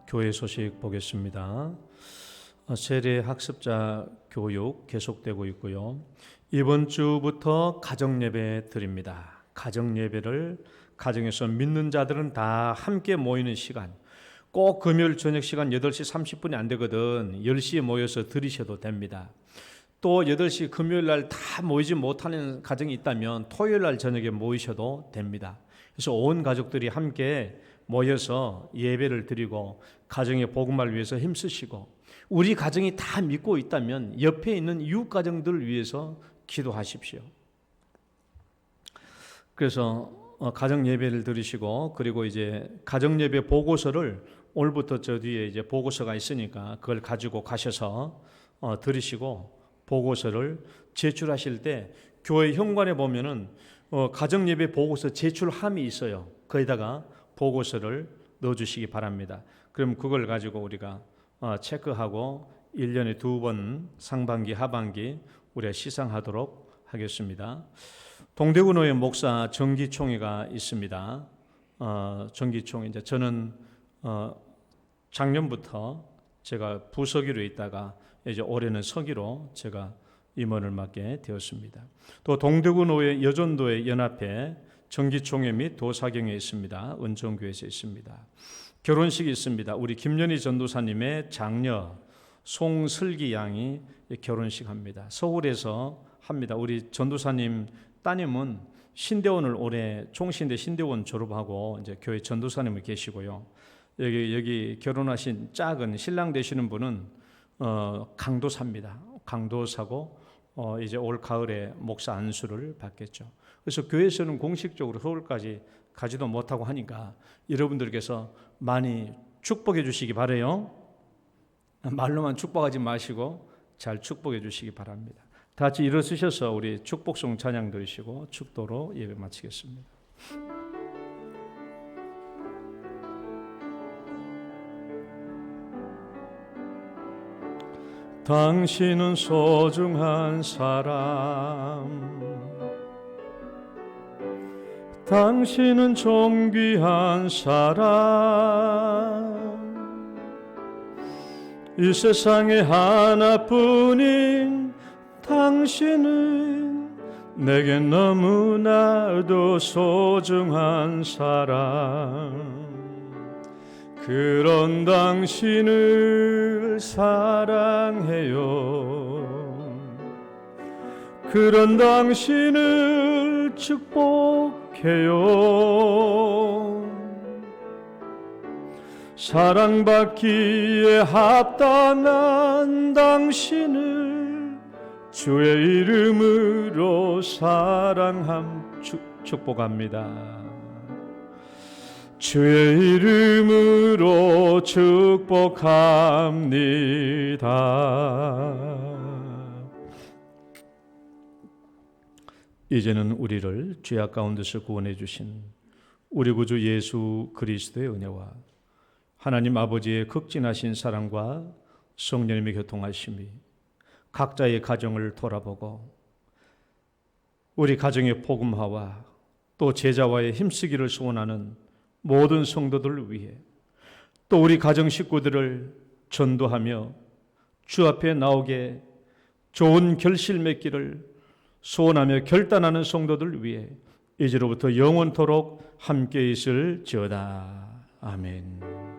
교회 소식 보겠습니다. 세례 학습자 교육 계속되고 있고요. 이번 주부터 가정 예배 드립니다. 가정 예배를 가정에서 믿는 자들은 다 함께 모이는 시간, 꼭 금요일 저녁 시간 8시 30분이 안 되거든 10시에 모여서 드리셔도 됩니다. 또 8시 금요일 날 다 모이지 못하는 가정이 있다면 토요일 날 저녁에 모이셔도 됩니다. 그래서 온 가족들이 함께 모여서 예배를 드리고 가정의 복음을 위해서 힘쓰시고 우리 가정이 다 믿고 있다면 옆에 있는 이웃 가정들을 위해서 기도하십시오. 그래서 가정 예배를 드리시고 그리고 이제 가정 예배 보고서를 오늘부터 저 뒤에 이제 보고서가 있으니까 그걸 가지고 가셔서 드리시고 보고서를 제출하실 때 교회 현관에 보면은 가정 예배 보고서 제출함이 있어요. 거기다가 보고서를 넣어주시기 바랍니다. 그럼 그걸 가지고 우리가 체크하고 1년에 2번 상반기 하반기 우리가 시상하도록 하겠습니다. 동대구노회 목사 정기총회가 있습니다. 정기총회 이제 저는 작년부터 제가 부서기로 있다가 이제 올해는 서기로 제가 임원을 맡게 되었습니다. 또 동대구노회 여전도회 연합회 정기총회 및 도사경에 있습니다. 은총교회에서 있습니다. 결혼식이 있습니다. 우리 김연희 전도사님의 장녀 송슬기 양이 결혼식 합니다. 서울에서 합니다. 우리 전도사님 따님은 신대원을 올해 총신대 신대원 졸업하고 이제 교회 전도사님을 계시고요. 여기 결혼하신 작은 신랑 되시는 분은 강도사입니다. 강도사고 이제 올 가을에 목사 안수를 받겠죠. 그래서 교회에서는 공식적으로 서울까지 가지도 못하고 하니까 여러분들께서 많이 축복해 주시기 바라요. 말로만 축복하지 마시고 잘 축복해 주시기 바랍니다. 다 같이 일어서셔서 우리 축복송 찬양 드리시고 축도로 예배 마치겠습니다. 당신은 소중한 사람, 당신은 존귀한 사람, 이 세상에 하나뿐인 당신은 내겐 너무나도 소중한 사람. 그런 당신을 사랑해요. 그런 당신을 축복해요. 사랑받기에 합당한 당신을 주의 이름으로 축복합니다. 주의 이름으로 축복합니다. 이제는 우리를 죄악 가운데서 구원해 주신 우리 구주 예수 그리스도의 은혜와 하나님 아버지의 극진하신 사랑과 성령님의 교통하심이 각자의 가정을 돌아보고 우리 가정의 복음화와 또 제자와의 힘쓰기를 소원하는 모든 성도들을 위해 또 우리 가정 식구들을 전도하며 주 앞에 나오게 좋은 결실 맺기를 소원하며 결단하는 성도들을 위해 이제로부터 영원토록 함께 있을지어다. 아멘.